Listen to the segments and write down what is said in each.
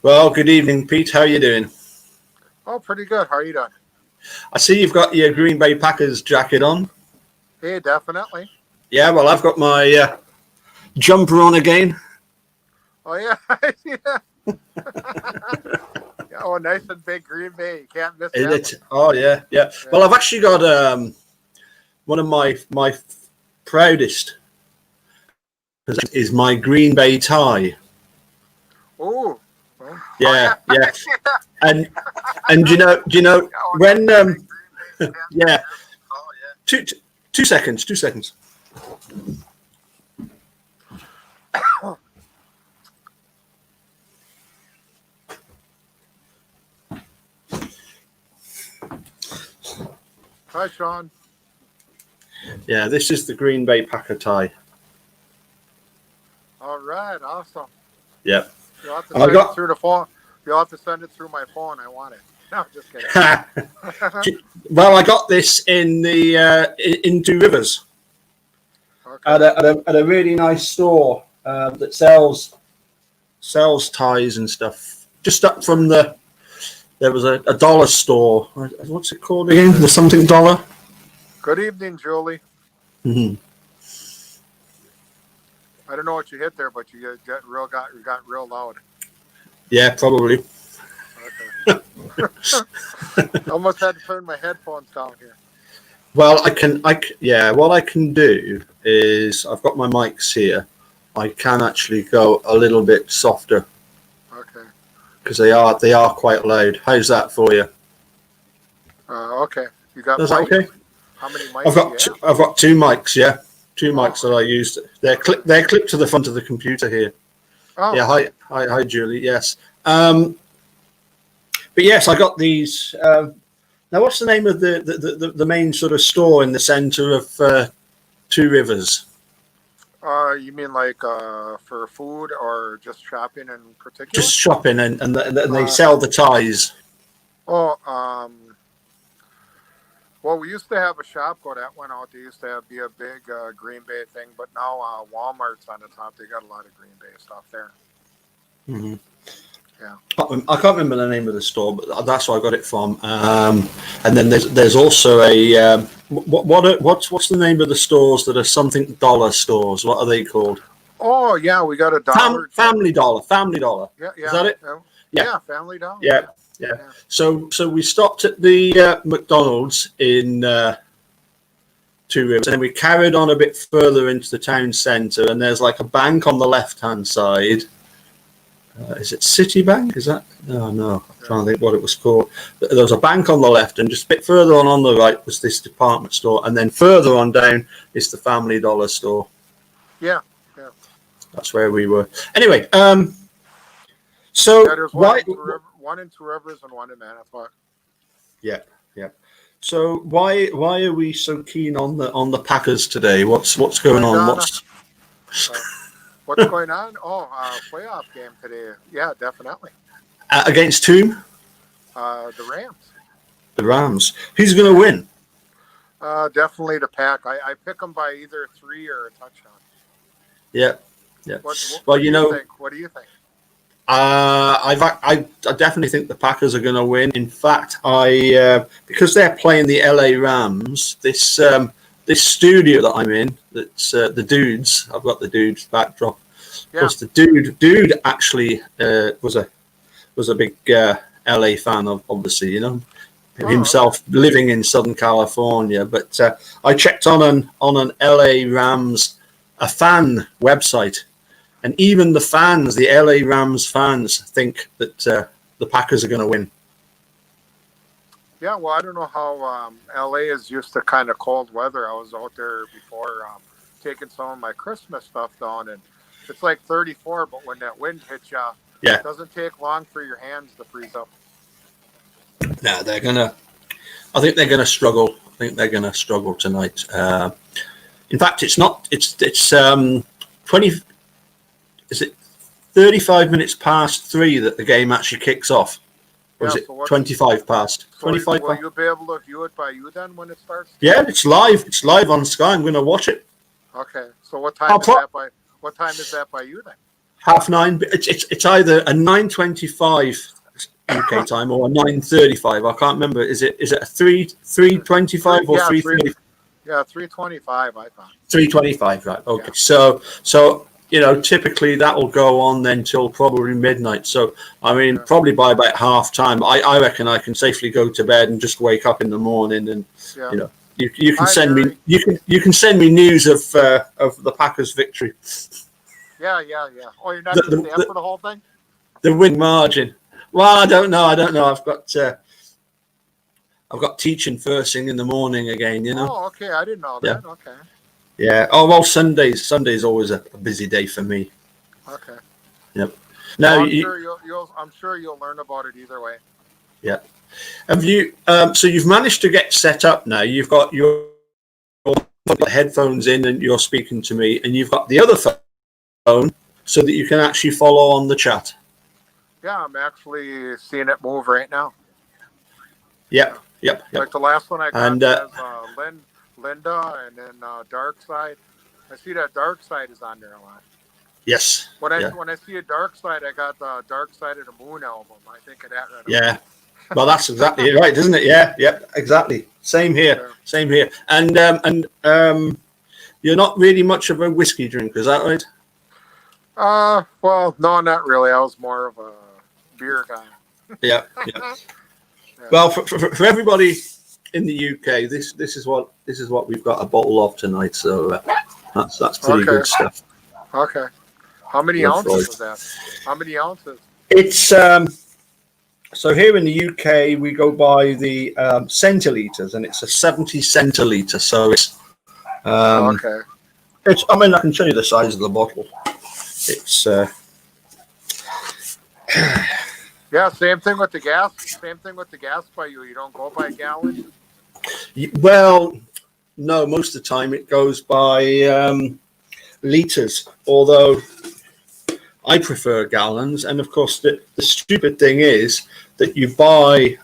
Well, good evening, Pete. How are you doing? Oh, pretty good. How are you doing? I see you've got your Green Bay Packers jacket on. Hey, definitely. Yeah, well, I've got my jumper on again. Oh, yeah. I see that. Oh, nice and big Green Bay. You can't miss that one. Oh, yeah. Well, I've actually got one of my proudest is my Green Bay tie. Oh. Yeah. And do you know when yeah. Two seconds. Hi, Sean. Yeah, this is the Green Bay Packer tie. All right, awesome. Yeah. You'll have to send it through the phone. You'll have to send it through my phone. I want it. No, I'm just kidding. Well, I got this in in Two Rivers at a really nice store that sells ties and stuff. Just up from there was a dollar store. What's it called again? The something dollar. Good evening, Julie. Mm-hmm. I don't know what you hit there, but you got real loud. Yeah, probably. Okay. Almost had to turn my headphones down here. Well, what I can do is I've got my mics here. I can actually go a little bit softer. Okay. Because they are quite loud. How's that for you? Okay. You got Is that okay? How many mics? I've got two mics. Yeah, two mics that I used. They're clipped to the front of the computer here. Oh. Yeah. Hi, Julie. Yes. But yes, I got these. Now, what's the name of the main sort of store in the centre of Two Rivers? You mean like for food or just shopping in particular? Just shopping, and they sell the ties. Well, we used to have a Shopko that went out. They used to be a big Green Bay thing, but now Walmart's on the top. They got a lot of Green Bay stuff there. Mm-hmm. Yeah. I can't remember the name of the store, but that's where I got it from. And then there's also a what's the name of the stores that are something dollar stores? What are they called? Oh yeah, we got a dollar. Family Dollar. Yeah. Is that it? Yeah, Family Dollar. Yeah. So we stopped at the McDonald's in Two Rivers, and then we carried on a bit further into the town centre, and there's like a bank on the left-hand side. Is it Citibank? Is that? No. I'm trying to think what it was called. There was a bank on the left, and just a bit further on the right was this department store, and then further on down is the Family Dollar store. Yeah. That's where we were. Anyway, so there's one in Two Rivers and one in Manitowoc. Yeah. So why are we so keen on the Packers today? What's going on? What's going on? Oh, playoff game today. Yeah, definitely. Against whom? The Rams. The Rams. Who's going to win? Definitely the Pack. I pick them by either 3 or a touchdown. Yeah. What do you think? I definitely think the Packers are going to win. In fact, because they're playing the LA Rams, this studio that I'm in, that's the dudes. I've got the dudes backdrop. Yeah. Because the dude actually was a big LA fan of, obviously, himself living in Southern California. But I checked on an LA Rams a fan website, and even the fans, the LA Rams fans, think that the Packers are going to win. Yeah, well, I don't know how LA is used to kind of cold weather. I was out there before taking some of my Christmas stuff down, and it's like 34, but when that wind hits you, it doesn't take long for your hands to freeze up. No, I think they're gonna struggle. I think they're gonna struggle tonight. In fact, it's 20. Is it 35 minutes past 3 that the game actually kicks off? Or is it 25 past? 25 will you be able to view it by you then when it starts? Yeah, it's live. It's live on Sky. I'm going to watch it. Okay. So what time is that by you then? 9:30. It's either a 9:25 UK time or a 9:35. I can't remember. Is it a 3:25 or 3:30? Yeah, 3:25. I thought 3:25. Right. Okay. Yeah. So typically that will go on then till probably midnight. So I mean, probably by about half time, I reckon I can safely go to bed and just wake up in the morning, and you can send me you can send me news of the Packers' victory. Yeah. Oh, you're not going to stay up for the whole thing? The win margin. Well, I don't know. I've got teaching first thing in the morning again. Oh, okay. I didn't know that. Okay. Yeah. Oh well, Sunday's always a busy day for me. Okay. Yep. Now I'm sure you'll learn about it either way. Yeah. Have you? So you've managed to get set up now. You've got your headphones in, and you're speaking to me, and you've got the other phone so that you can actually follow on the chat. Yeah, I'm actually seeing it move right now. Yep. Like the last one I got was Linda, and then Dark Side. I see that Dark Side is on there a lot. Yes. When I see a Dark Side, I got the Dark Side of the Moon album. I think of that right Yeah. Well, that's exactly right, isn't it? Yeah. Yep. Exactly. Same here. And you're not really much of a whiskey drinker, is that right? Well, no, not really. I was more of a beer guy. Yeah. Well, for everybody in the UK, this is what we've got a bottle of tonight. So that's pretty good stuff. Okay. How many ounces is that? How many ounces? It's so here in the UK we go by the centiliters, and it's a 70 centiliter. So it's okay. I mean, I can show you the size of the bottle. It's yeah, same thing with the gas. Same thing with the gas by you. You don't go by gallons? Well, no, most of the time it goes by liters, although I prefer gallons. And of course, the stupid thing is that you buy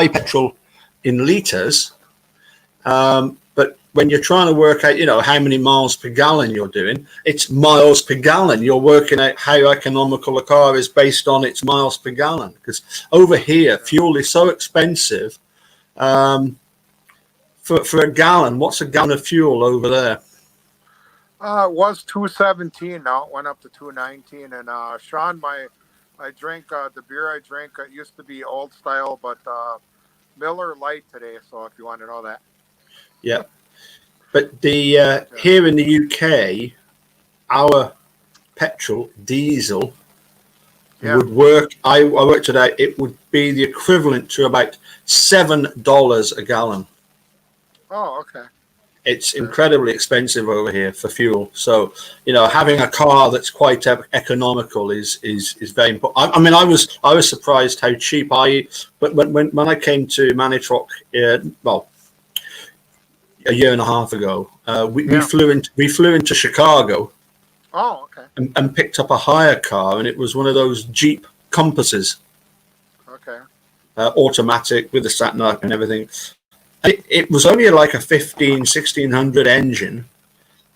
petrol in liters, but when you're trying to work out, how many miles per gallon you're doing, it's miles per gallon. You're working out how economical a car is based on its miles per gallon. Because over here, fuel is so expensive. For a gallon, what's a gallon of fuel over there? It was $2.17. Now it went up to $2.19. And Sean, I drank the beer I drank. It used to be old style, but Miller Lite today. So if you want to know that. Yeah. But the here in the UK, our petrol diesel would work. I worked it out. It would be the equivalent to about $7 a gallon. Oh, okay. It's incredibly expensive over here for fuel. So having a car that's quite economical is very important. I mean, I was surprised how cheap but when I came to Manitowoc, a year and a half ago, we flew into Chicago. Oh, okay. And picked up a hire car, and it was one of those Jeep Compasses. Okay. Automatic with the sat nav and everything. It was only like a 1600 engine,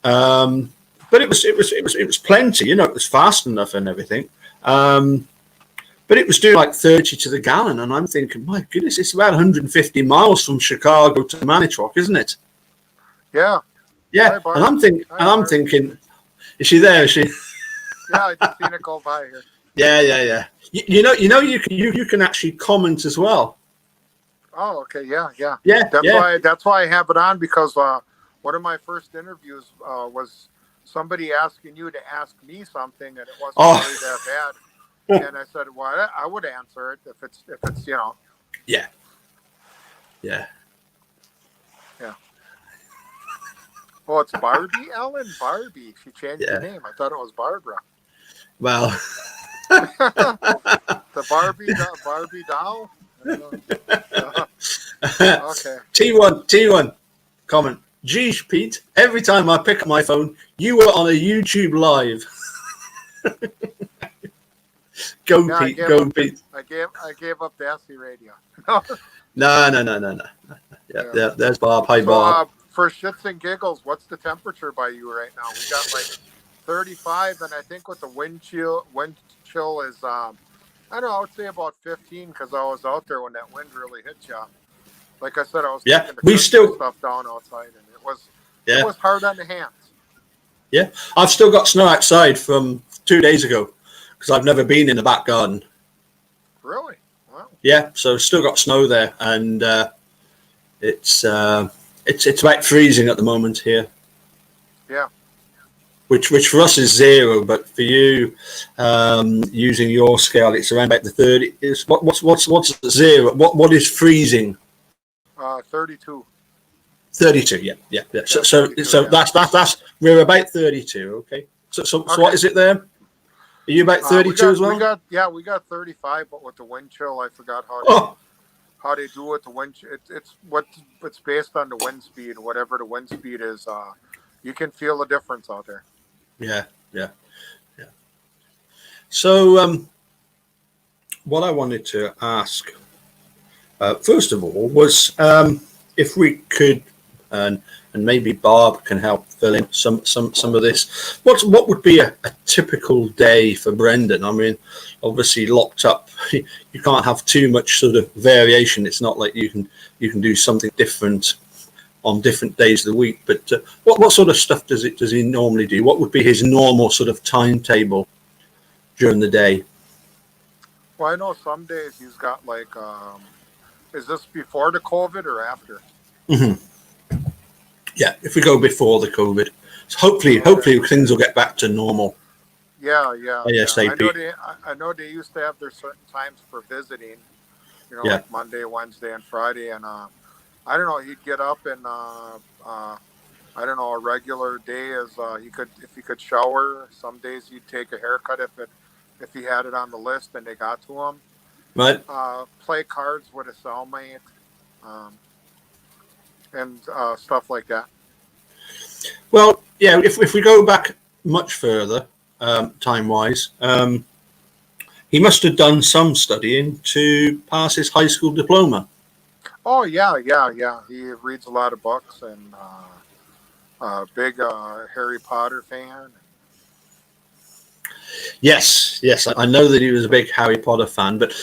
but it was plenty. It was fast enough and everything. But it was doing like 30 to the gallon, and I'm thinking, my goodness, it's about 150 miles from Chicago to Manitowoc, isn't it? Yeah. Yeah, and I'm thinking, is she there? Is she? Yeah, I just seen it go by here. Yeah. You can actually comment as well. Oh, okay. Yeah. That's why I have it on, because one of my first interviews was somebody asking you to ask me something, and it wasn't really that bad. And I said, well, I would answer it if it's Yeah. Oh, it's Barbie, Ellen? Barbie. She changed the name. I thought it was Barbara. Well. the Barbie doll? Okay. T1 comment. Geez, Pete, every time I pick up my phone, you were on a YouTube live. Go, Pete. I gave up Dassey radio. No. Yeah, there's Bob. Hi, Bob. For shits and giggles, what's the temperature by you right now? We got like 35, and I think with the wind chill is I don't know, I would say about 15 because I was out there when that wind really hit you. Like I said, I was Yeah, taking the we Christmas still, stuff down outside, and it yeah, was hard on the hands. yeah. I've still got snow outside from 2 days ago because I've never been in the back garden. Really? Wow. Yeah, so still got snow there, and it's about freezing at the moment here. Yeah. Which for us is 0, but for you, using your scale, it's around about the 30. Is what's 0? What is freezing? 32. 32. Yeah, yeah, yeah. Yeah, So 32, yeah. that's we're about 32. Okay. So Okay. what is it there? Are you about 32 as well? We got 35, but with the wind chill, I forgot Oh, how they do it. The wind, it's based on the wind speed. Whatever the wind speed is, you can feel the difference out there. yeah, yeah, yeah. So what I wanted to ask, first of all, was if we could, and maybe Barb can help fill in some of this. What would be a typical day for Brendan? I mean, obviously locked up, you can't have too much sort of variation. It's not like you can do something different on different days of the week. But what sort of stuff does he normally do? What would be his normal sort of timetable during the day? Well, I know some days he's got like, is this before the COVID or after? Mm-hmm. Yeah, if we go before the COVID, so hopefully things will get back to normal. Yeah. ASAP. I know they used to have their certain times for visiting, Yeah. like Monday, Wednesday, and Friday, and I don't know. He'd get up and I don't know. A regular day is if he could shower. Some days he'd take a haircut if he had it on the list and they got to him. Right. Play cards with a cellmate, and stuff like that. Well, yeah. If we go back much further, time-wise, he must have done some studying to pass his high school diploma. Oh yeah. He reads a lot of books and big Harry Potter fan. Yes, I know that he was a big Harry Potter fan, but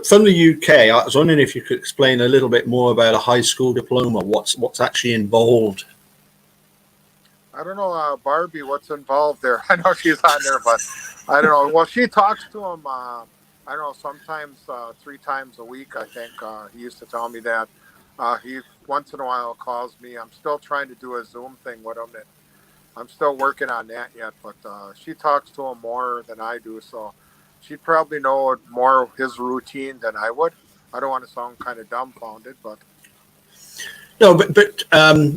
from the UK, I was wondering if you could explain a little bit more about a high school diploma. What's actually involved? I don't know, Barbie, what's involved there. I know she's on there, but I don't know. Well, she talks to him, I don't know, sometimes 3 times a week, I think. He used to tell me that. He once in a while calls me. I'm still trying to do a Zoom thing with him, and I'm still working on that yet, but she talks to him more than I do, so she'd probably know more of his routine than I would. I don't want to sound kind of dumbfounded, but... No, but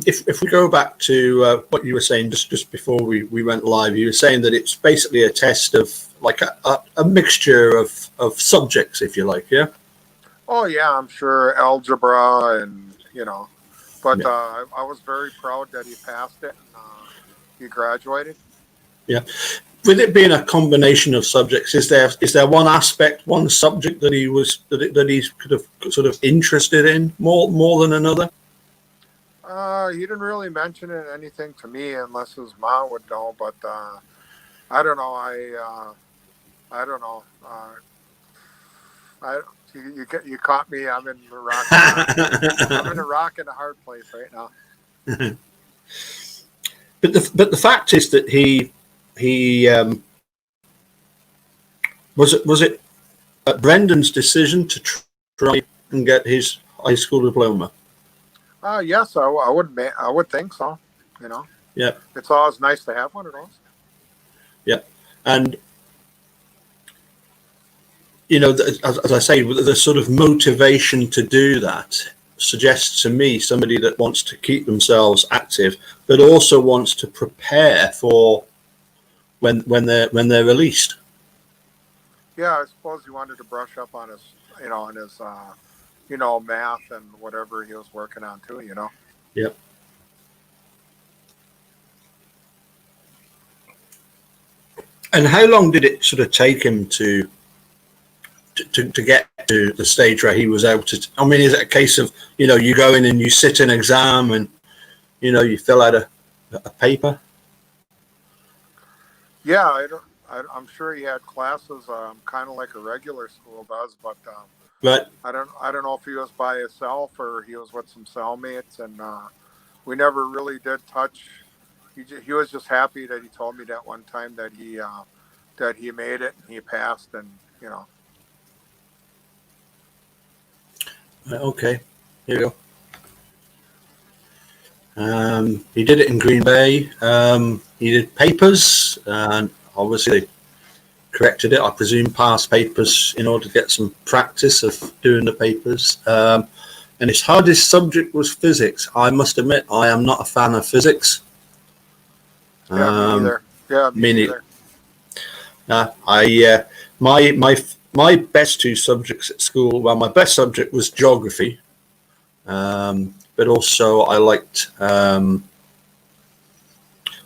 if we go back to what you were saying just before we went live, you were saying that it's basically a test of like a mixture of subjects, if you like, yeah? Oh, yeah, I'm sure algebra and, but Yeah. I was very proud that he passed it and he graduated. Yeah. With it being a combination of subjects, is there one aspect, one subject that he's could have sort of interested in more than another? He didn't really mention anything to me unless his mom would know, but I don't know. I don't know. You caught me. I'm in the rock. I'm in a rock and a hard place right now. But the fact is that he was it Brendan's decision to try and get his high school diploma? Yes, I would think so. Yeah. It's always nice to have one of those. Yeah, and as I say, the sort of motivation to do that suggests to me somebody that wants to keep themselves active, but also wants to prepare for when they're released. Yeah, I suppose he wanted to brush up on his, on his, math and whatever he was working on too. Yeah. And how long did it sort of take him to get to the stage where he was able to? I mean, is it a case of you go in and you sit an exam and you fill out a paper? Yeah, I'm sure he had classes, kind of like a regular school does, but But I don't know if he was by himself or he was with some cellmates, and we never really did touch. He was just happy that he told me that one time that he made it and he passed, and you know. okay, here you go. He did it in Green Bay. He did papers, and obviously corrected it. I presume passed papers in order to get some practice of doing the papers. And his hardest subject was physics. I must admit, I am not a fan of physics. Yeah, me neither. Yeah, me Mini, neither. my best two subjects at school. Well, my best subject was geography, but also I liked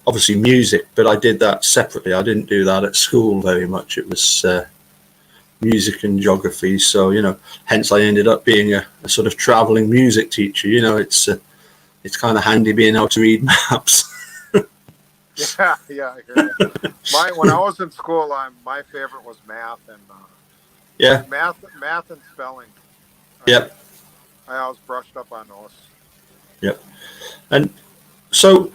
obviously music. But I did that separately. I didn't do that at school very much. It was music and geography. So hence I ended up being a sort of traveling music teacher. It's kind of handy being able to read maps. Yeah, yeah, I hear you. When I was in school, my favorite was math and Yeah. math and spelling. Yep. I always brushed up on those. Yep. And so,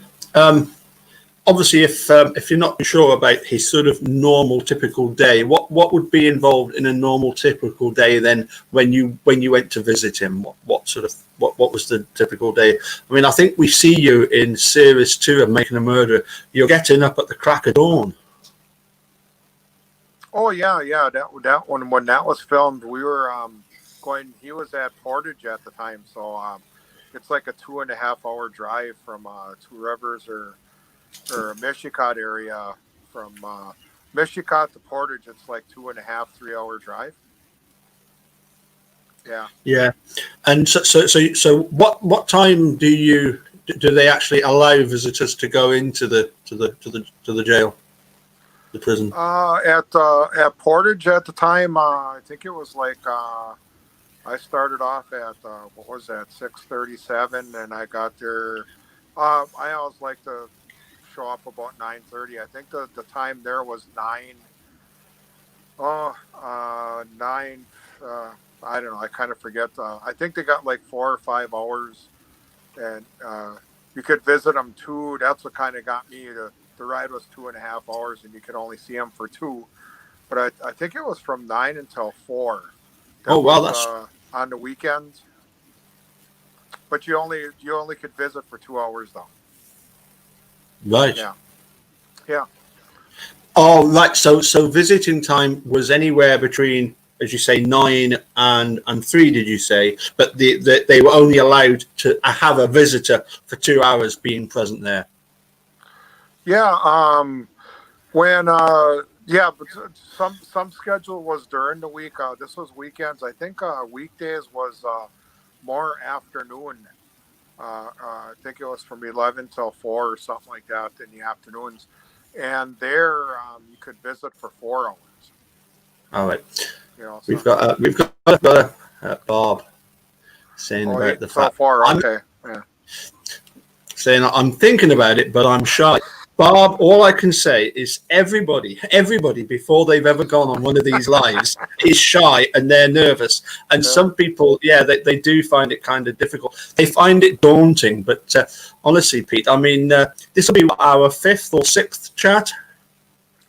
obviously, if you're not sure about his sort of normal typical day, what would be involved in a normal typical day then when you went to visit him? What was the typical day? I mean, I think we see you in series 2 of Making a Murderer. You're getting up at the crack of dawn. Oh yeah, yeah. That one when that was filmed, we were going. He was at Portage at the time, so it's like a 2.5 hour drive from Two Rivers or Mishicot area from Mishicot to Portage. It's like 2.5, 3 hour drive. Yeah. Yeah. And so what time do they actually allow visitors to go into the jail, the prison? At Portage at the time, I think it was like I started off at what was that 6:37, and I got there. I always like to show up about 9:30. I think the time there was nine. Oh, nine. I don't know. I kind of forget. I think they got like 4 or 5 hours, and you could visit them too. That's what kind of got me. The ride was 2.5 hours, and you could only see them for two. But I think it was from 9 until 4. Oh That well, was that's on the weekends. But you only could visit for 2 hours though. right. Yeah, yeah. Oh, right. So visiting time was anywhere between, as you say, 9 and 3. Did you say? But they were only allowed to have a visitor for 2 hours being present there. Yeah. When yeah, but some schedule was during the week. This was weekends. I think weekdays was more afternoon. I think it was from 11 till 4 or something like that in the afternoons. And there you could visit for 4 hours. All right. You know, so We've got Bob saying oh, about the so fact far I'm okay. Yeah. saying I'm thinking about it, but I'm shy. Bob, all I can say is everybody before they've ever gone on one of these lives is shy and they're nervous. And Yeah. some people, yeah, they do find it kind of difficult. They find it daunting. But honestly, Pete, I mean, this will be our 5th or 6th chat.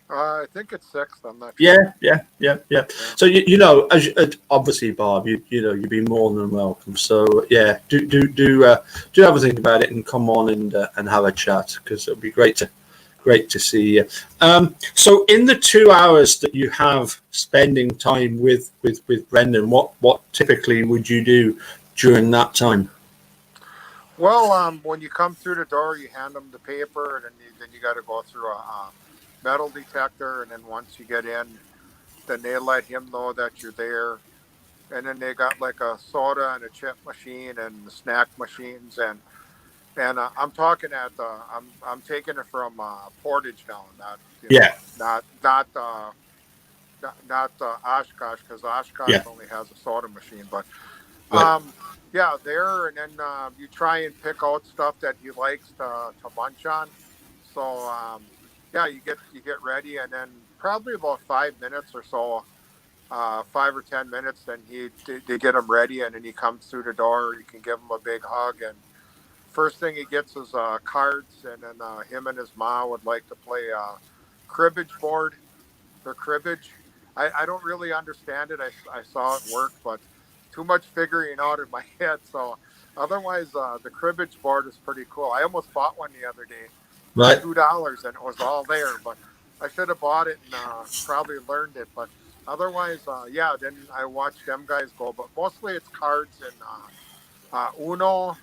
I think it's 6. I'm not sure. Yeah. So as obviously, Bob, you'd be more than welcome. So yeah, do have a think about it and come on and have a chat, because it'll be great to see you. So in the 2 hours that you have spending time with Brendan, what typically would you do during that time? Well, when you come through the door, you hand them the paper, and then you got to go through a metal detector, and then once you get in, then they let him know that you're there, and then they got like a soda and a chip machine and snack machines, and I'm talking at I'm taking it from Portage now, not Yeah, not Oshkosh, because Oshkosh yeah, only has a soda machine, but right. yeah, there, and then you try and pick out stuff that he likes to munch on. So yeah, you get ready, and then probably about 5 minutes or so, 5 or 10 minutes, then they get him ready, and then he comes through the door. You can give him a big hug, and first thing he gets is cards, and then him and his mom would like to play cribbage board or cribbage. I don't really understand it. I saw it work, but too much figuring out in my head. So otherwise, the cribbage board is pretty cool. I almost bought one the other day for Right. $2, and it was all there. But I should have bought it and probably learned it. But otherwise, yeah. Then I watch them guys go. But mostly it's cards and Uno.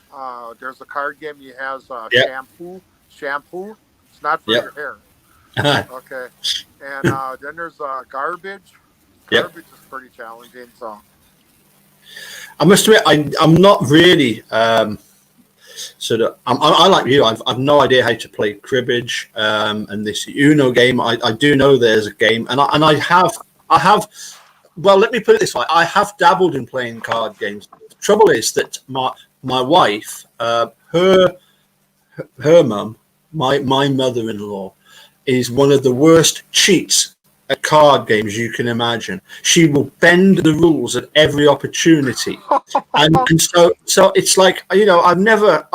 There's a card game. He has Yeah. shampoo. It's not for Yep. your hair. Uh-huh. Okay. And then there's garbage. Yep. Garbage is pretty challenging. So I must admit, I'm not really sort of. I like you. I've no idea how to play cribbage and this Uno game. I do know there's a game, and I have. Well, let me put it this way: I have dabbled in playing card games. The trouble is that my wife, her mum, my mother-in-law, is one of the worst cheats at card games you can imagine. She will bend the rules at every opportunity, and so it's like, you know, I've never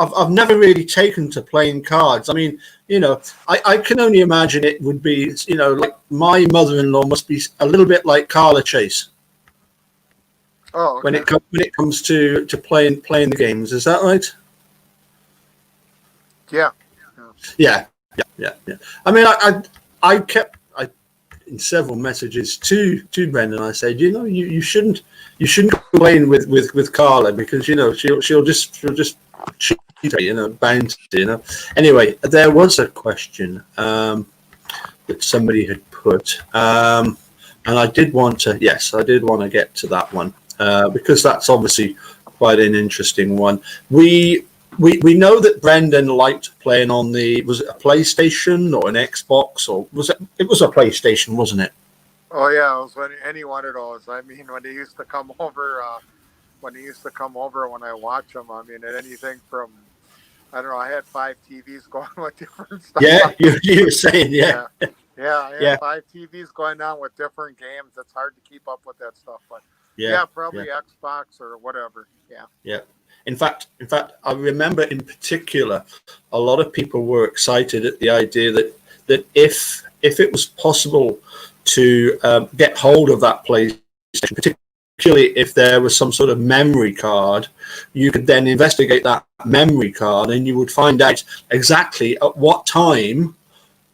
really taken to playing cards. I mean, you know, I can only imagine it would be, you know, like my mother-in-law must be a little bit like Carla Chase okay. when it comes to playing the games. Is that right? Yeah. Yeah. I mean, I kept in several messages to Brendan. I said, you know, you shouldn't complain with Carla, because, you know, she'll just cheat, you know, bound to, you know. Anyway, there was a question that somebody had put, and I did want to get to that one because that's obviously quite an interesting one. We know that Brendan liked playing on was it a PlayStation or an Xbox, or was it was a PlayStation, wasn't it? Oh yeah, it was any one of those. I mean, when they used to come over, when I watch them, I mean, anything from, I don't know, I had 5 TVs going with different stuff. Yeah, you were saying, yeah. I had 5 TVs going on with different games. It's hard to keep up with that stuff, but probably Xbox or whatever. Yeah. In fact, I remember in particular, a lot of people were excited at the idea that if it was possible to get hold of that PlayStation, particularly if there was some sort of memory card, you could then investigate that memory card, and you would find out exactly at what time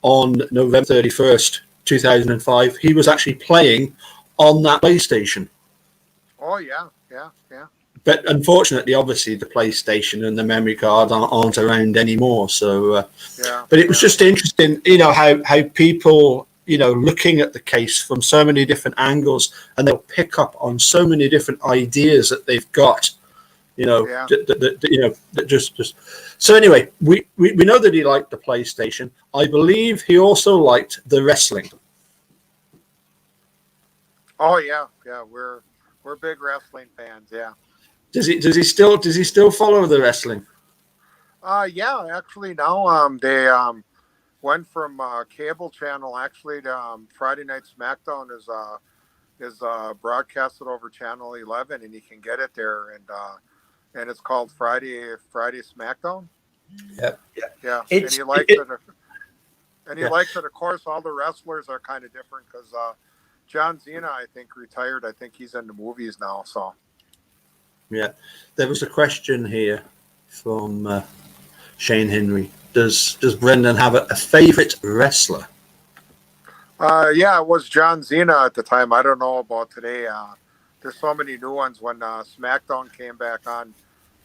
on November 31st, 2005, he was actually playing on that PlayStation. Oh yeah. But unfortunately, obviously, the PlayStation and the memory card aren't around anymore. So, but it was just interesting, you know, how people, you know, looking at the case from so many different angles, and they'll pick up on so many different ideas that they've got, you know, that just. So anyway, we know that he liked the PlayStation. I believe he also liked the wrestling. Oh yeah. We're big wrestling fans. Yeah. Does he still follow the wrestling? Yeah, actually now they went from cable channel actually to Friday Night SmackDown is broadcasted over channel 11, and you can get it there, and it's called Friday SmackDown. Yeah. And he likes it. And he likes it. Of course, all the wrestlers are kind of different because John Cena, I think, retired. I think he's in the movies now. So. Yeah, there was a question here from Shane Henry. Does Brendan have a favorite wrestler? Yeah, it was John Cena at the time. I don't know about today. There's so many new ones. When SmackDown came back on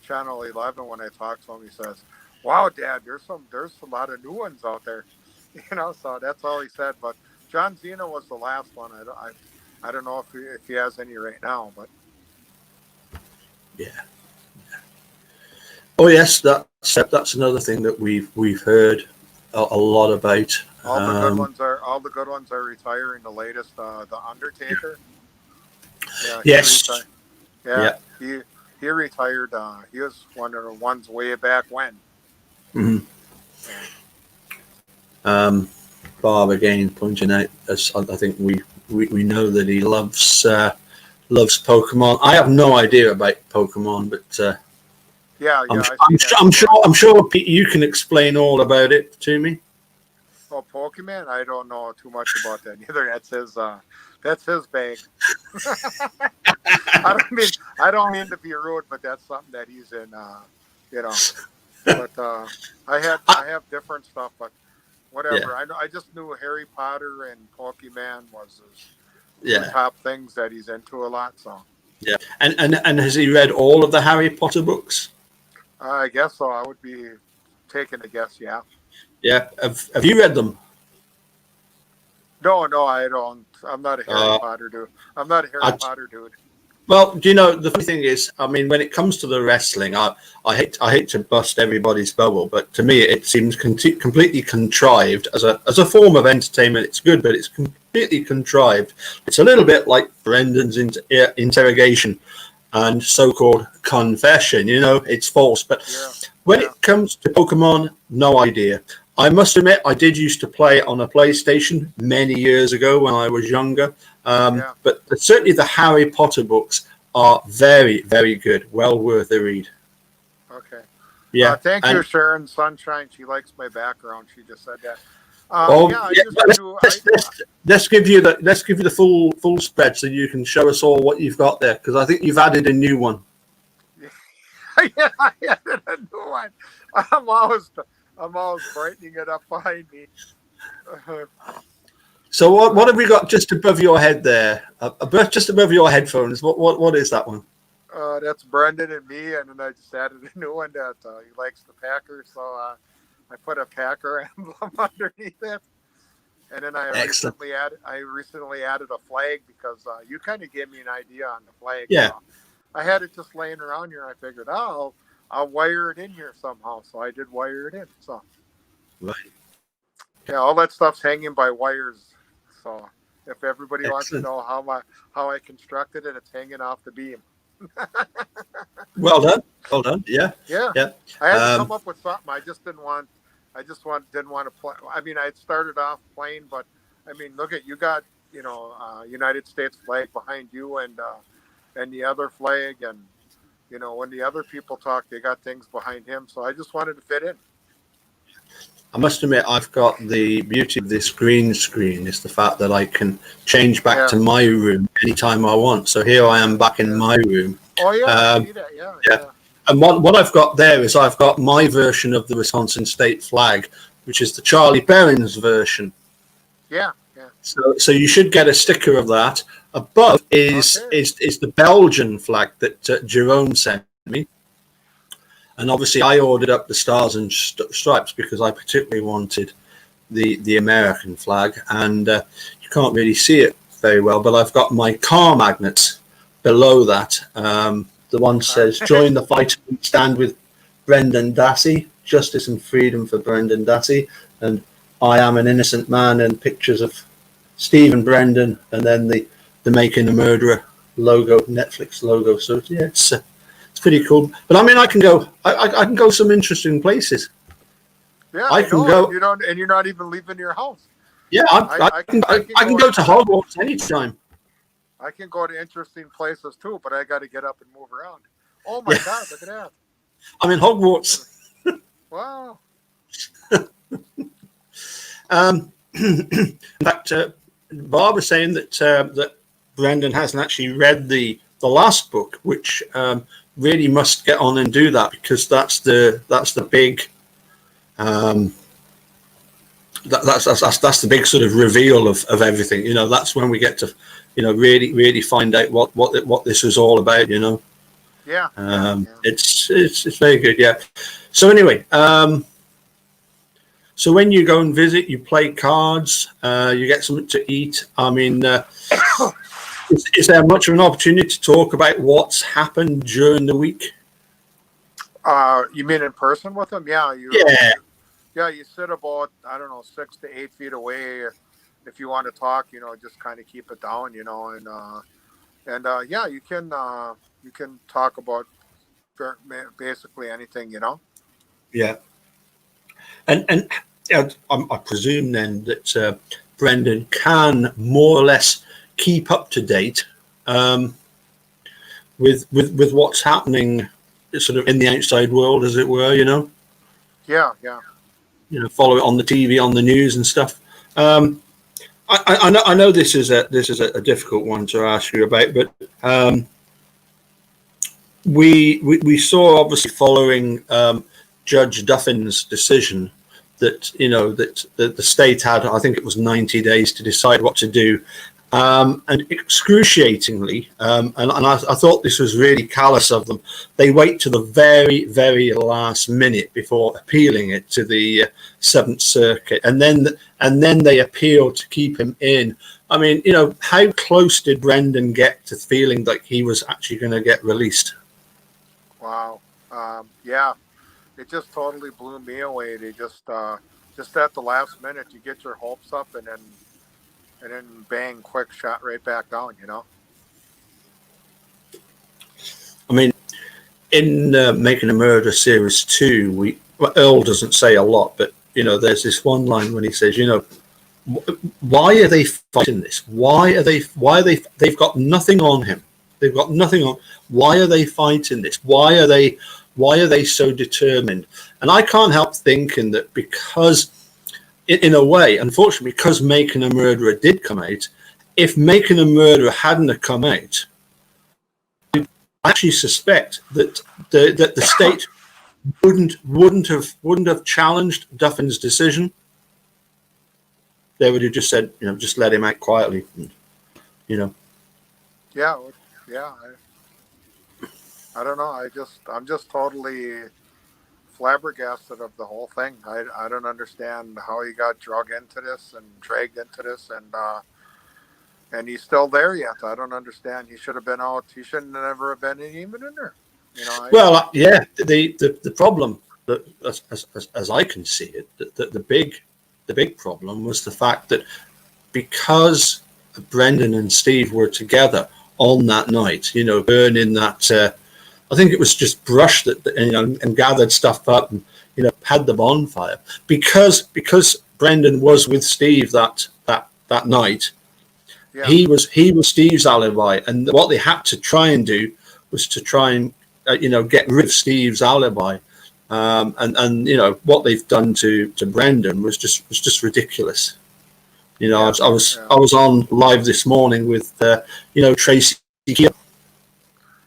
Channel 11, when I talked to him, he says, "Wow, Dad, there's a lot of new ones out there." You know, so that's all he said. But John Cena was the last one. I don't know if he has any right now, but. Yeah. Oh yes, that's another thing that we've heard a lot about. All the good ones are retiring. The latest, the Undertaker. Yeah. Yes. He retired. He was one of the ones way back when. Mm-hmm. Bob again pointing out, as I think we know that he loves Pokemon. I have no idea about Pokemon, but Yeah, I'm, yeah, I I'm, see su- that I'm too. sure I'm sure Pete, you can explain all about it to me. Oh, Pokemon, I don't know too much about that either. That's his bag. I don't mean to be rude, but that's something that he's in. You know, but I, I have different stuff, but yeah, whatever. I just knew Harry Potter and Pokemon was his two yeah, top things that he's into a lot. So yeah. And has he read all of the Harry Potter books? I guess so. I would be taking a guess. Yeah. Yeah. Have you read them? No, no, I don't. I'm not a Harry Uh, Potter dude. I'm not a Harry I, Potter dude. Well, do you know the funny thing is? I mean, when it comes to the wrestling, I hate to bust everybody's bubble, but to me, it seems completely contrived as a form of entertainment. It's good, but it's completely contrived. It's a little bit like Brendan's interrogation and so-called confession. You know, it's false. But Yeah, when yeah, it comes to Pokemon, no idea. I must admit, I did used to play on a PlayStation many years ago when I was younger. yeah. But certainly the Harry Potter books are very, very good. Well worth a read. Okay. Yeah, Thank you, and Sharon Sunshine. She likes my background. She just said that. oh Yeah, I yeah, used but to do. let's give you the full spread so you can show us all what you've got there because I think you've added a new one. Yeah, I added a new one. I'm always, I'm always brightening it up behind me. So what Uh, have we got just above your head there? Just above your headphones. What is that one? that's Brendan and me, and then I just added a new one that he likes the Packers, so I put a Packer emblem underneath it. And then Excellent. I recently added a flag because you kind of gave me an idea on the flag. Yeah. So I had it just laying around here. And I figured, oh, I'll wire it in here somehow. So I did wire it in. So Right. yeah, all that stuff's hanging by wires. So if everybody wants to Excellent. know how I constructed it, it's hanging off the beam. Well done. Well done. Yeah. Yeah, Yeah. I had to come Um, up with something. Didn't want to play. I mean, I started off plain, but I mean, look at you got United States flag behind you and the other flag, and when the other people talk, they got things behind him. So I just wanted to fit in. I must admit, I've got the beauty of this green screen is the fact that I can change back Yeah, to my room anytime I want. So here I am back in yeah. my room. Oh yeah, I Um, see that. Yeah, yeah. yeah, And what I've got there is I've got my version of the Wisconsin state flag, which is the Charlie Berens version. yeah, yeah. So you should get a sticker of that. Above Okay. is the Belgian flag that Jerome sent me. And obviously, I ordered up the stars and stripes because I particularly wanted the American flag, and you can't really see it very well. But I've got my car magnets below that. The one Car. says "Join the fight and stand with Brendan Dassey, justice and freedom for Brendan Dassey," and "I am an innocent man," and pictures of Steve and Brendan, and then the Making a Murderer logo, Netflix logo. So yeah, it's pretty cool. But I mean, I can go some interesting places. Yeah, I I can know, and go. you don't, and you're not even leaving your house. Yeah, I can I can go go to Hogwarts anytime. I can go to interesting places too, but I got to get up and move around. Oh my Yeah, God, look at that! I'm in Hogwarts. Wow. In fact, Bob was saying that Brendan hasn't actually read the last book, which really must get on and do that because that's the big um, that's the big sort of reveal of everything. You know, that's when we get to really find out what this was all about. You know, Yeah, yeah, yeah. it's very good. Yeah. So anyway. So when you go and visit, you play cards, you get something to eat. I mean, is there much of an opportunity to talk about what's happened during the week? You mean in person with them? Yeah, Yeah, you sit about, I don't know, 6 to 8 feet away. If you want to talk, just kind of keep it down, and yeah, you can talk about basically anything. yeah. And I presume then that Brendan can more or less keep up to date with what's happening, sort of in the outside world, as it were. Yeah. Follow it on the TV, on the news and stuff. I know this is a difficult one to ask you about, but we saw, obviously, following Judge Duffin's decision, that the state had, I think it was 90 days to decide what to do, and excruciatingly, and I thought this was really callous of them. They wait to the very, very last minute before appealing it to the Seventh Circuit, and then they appeal to keep him in. I mean, how close did Brendan get to feeling like he was actually going to get released? Wow. Yeah, it just totally blew me away. They just at the last minute, you get your hopes up, and then bang, quick shot right back down. I mean, in Making a Murderer Series 2, Earl doesn't say a lot, but there's this one line when he says, why are they fighting this? They've got nothing on him. They've got nothing on. Why are they fighting this? Why are they so determined? And I can't help thinking that because, in a way, unfortunately, because Making a Murderer did come out, if Making a Murderer hadn't have come out, I actually suspect that the state wouldn't have challenged Duffin's decision. They would have just said, just let him out quietly, Yeah. I don't know. I'm just totally flabbergasted of the whole thing. I don't understand how he got dragged into this and and he's still there yet. I don't understand. He should have been out. He shouldn't have never have been even in there. Well, yeah. The problem, that as I can see it, the big problem was the fact that because Brendan and Steve were together on that night, burning that. I think it was just brush and gathered stuff up and had the bonfire, because Brendan was with Steve that night. Yeah. He was Steve's alibi, and what they had to try and do was to try and get rid of Steve's alibi, and what they've done to Brendan was just ridiculous. I was on live this morning with Tracy.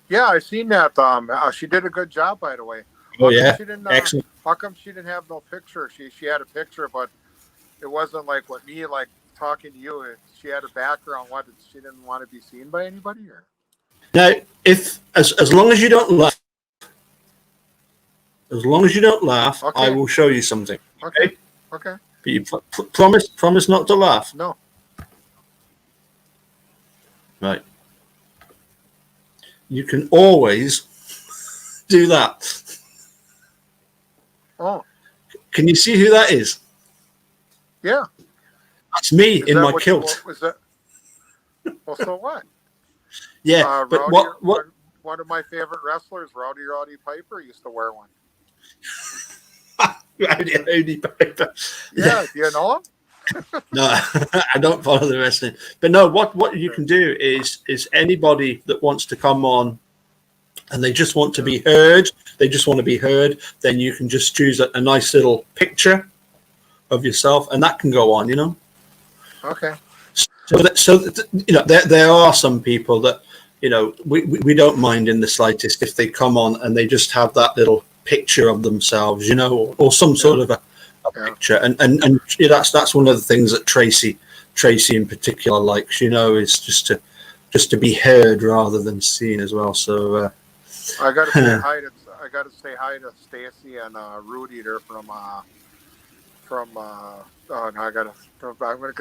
Yeah, I seen that. She did a good job, by the way. Excellent. How come she didn't have no picture? She had a picture, but it wasn't like what me talking to you. She had a background. What, she didn't want to be seen by anybody? Or? Now, if as long as you don't laugh, okay. I will show you something. Okay. But you promise not to laugh. No. Right. You can always do that. Oh. Can you see who that is? Yeah. That's me in my kilt. Was that? Well, so what? Yeah, but Rowdy, what? One of my favorite wrestlers, Roddy Piper, used to wear one. Rowdy Piper. Yeah, do you know him? No, I don't follow the wrestling. But no, what you can do is anybody that wants to come on and they just want to be heard, then you can just choose a nice little picture of yourself, and that can go on, Okay. So there are some people that, we don't mind in the slightest if they come on and they just have that little picture of themselves, or some sort of a picture, and that's one of the things that Tracy in particular likes, is just to be heard rather than seen as well. So I got to say hi to Stacy and Rudy there from oh no, I'm gonna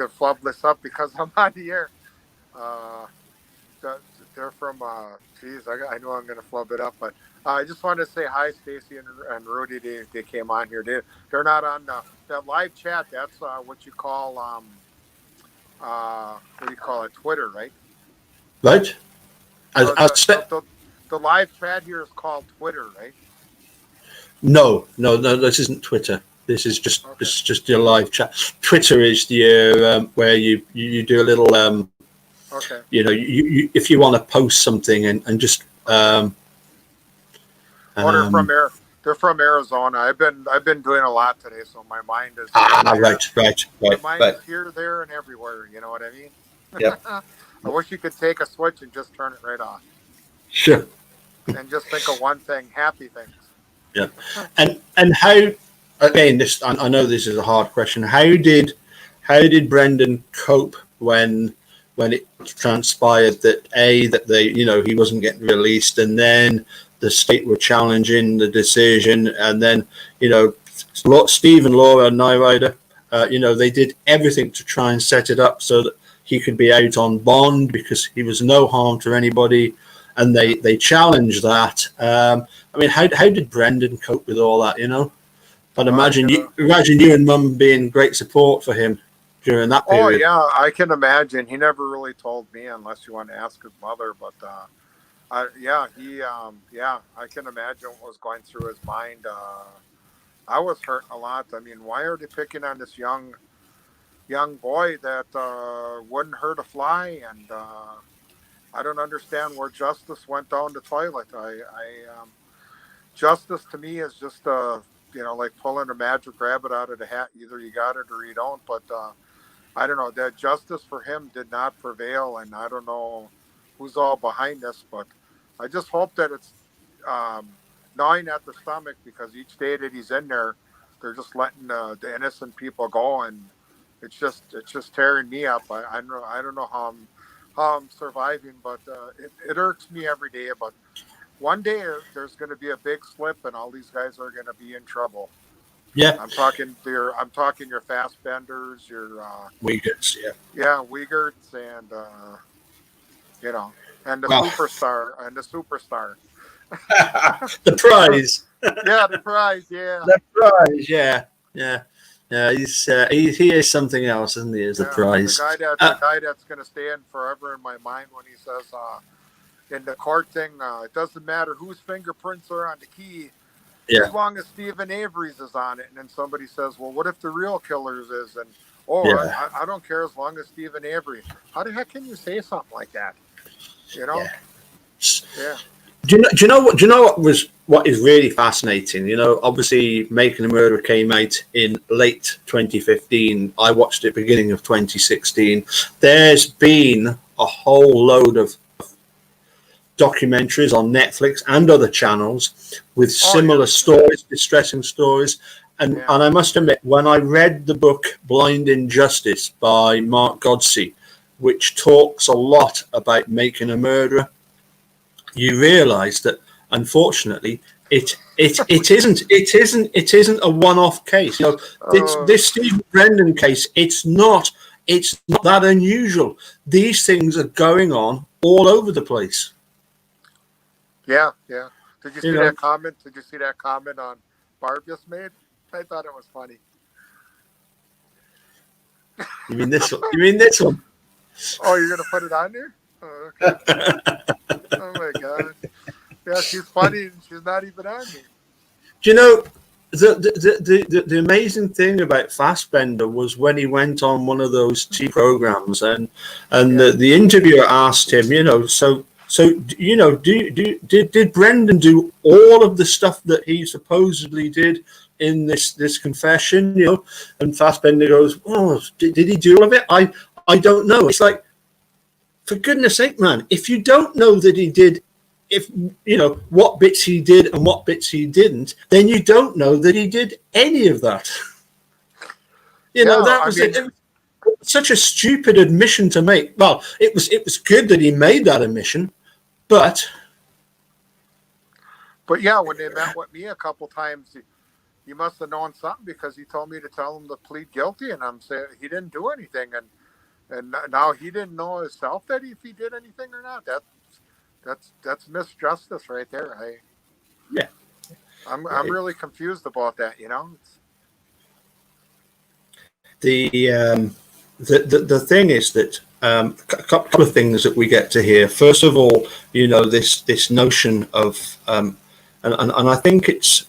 flub this up because I'm on the air. They're from I know I'm gonna flub it up, but I just wanted to say hi, Stacy and Rudy. They came on here. They're not on that live chat. That's what you call what do you call it? Twitter, right? Right. The live chat here is called Twitter, right? No, this isn't Twitter. This is just Okay. this is just your live chat. Twitter is your where you do a little Okay. you if you want to post something and just They're from They're from Arizona. I've been doing a lot today, so my mind is my mind is here, there, and everywhere. You know what I mean? Yep. I wish you could take a switch and just turn it right off. Sure. And just think of one thing, happy things. Yeah. And how, again, this I know this is a hard question. How did Brendan cope when it transpired that he wasn't getting released, and then the state were challenging the decision, and then Steve and Laura Nyrider, they did everything to try and set it up so that he could be out on bond because he was no harm to anybody, and they challenged that. I mean, how did Brendan cope with all that? I'd imagine you and Mum being great support for him during that period. Oh yeah, I can imagine. He never really told me unless you want to ask his mother, but I can imagine what was going through his mind. I was hurt a lot. I mean, why are they picking on this young boy that wouldn't hurt a fly? And I don't understand where justice went down the toilet. Justice to me is just like pulling a magic rabbit out of the hat. Either you got it or you don't. But I don't know, that justice for him did not prevail, and I don't know who's all behind this, but I just hope that it's gnawing at the stomach, because each day that he's in there, they're just letting the innocent people go, and it's just tearing me up. I don't know how I'm surviving, but it irks me every day. But one day there's going to be a big slip, and all these guys are going to be in trouble. Yeah, I'm talking your Fassbenders, your Uyghurs, Uyghurs, and and the superstar. The prize. Yeah, the prize. Yeah, the prize. Yeah. He is something else, isn't he? Is the prize. The guy that's going to stand forever in my mind when he says in the court thing, it doesn't matter whose fingerprints are on the key. Yeah. As long as Stephen Avery's is on it. And then somebody says, well, what if the real killer's is? And I don't care as long as Stephen Avery. How the heck can you say something like that? Yeah. Do you know what is really fascinating? Obviously Making a Murderer came out in late 2015. I watched it beginning of 2016. There's been a whole load of documentaries on Netflix and other channels with similar stories, distressing stories. And I must admit, when I read the book Blind Injustice by Mark Godsey, which talks a lot about Making a Murderer, you realise that unfortunately it isn't a one-off case. This Stephen Brendan case, it's not that unusual. These things are going on all over the place. Yeah. Did you see that comment? Did you see that comment on Barb just made? I thought it was funny. You mean this one? Oh, you're gonna put it on there? Oh, okay. Oh my God. Yeah, she's funny and she's not even on me. Do you know the amazing thing about Fassbender was when he went on one of those TV programs and the interviewer asked him, did Brendan do all of the stuff that he supposedly did in this confession? And Fassbender goes, "Oh, did he do all of it? I don't know." It's like, for goodness sake, man, if you don't know that he did, what bits he did and what bits he didn't, then you don't know that he did any of that. That was such a stupid admission to make. Well, it was good that he made that admission. But yeah, when they met with me a couple times, he must have known something, because he told me to tell him to plead guilty, and I'm saying he didn't do anything, and now he didn't know himself that if he did anything or not. That's misjustice right there. I'm really confused about that. The thing is that a couple of things that we get to hear. First of all, this notion of and I think it's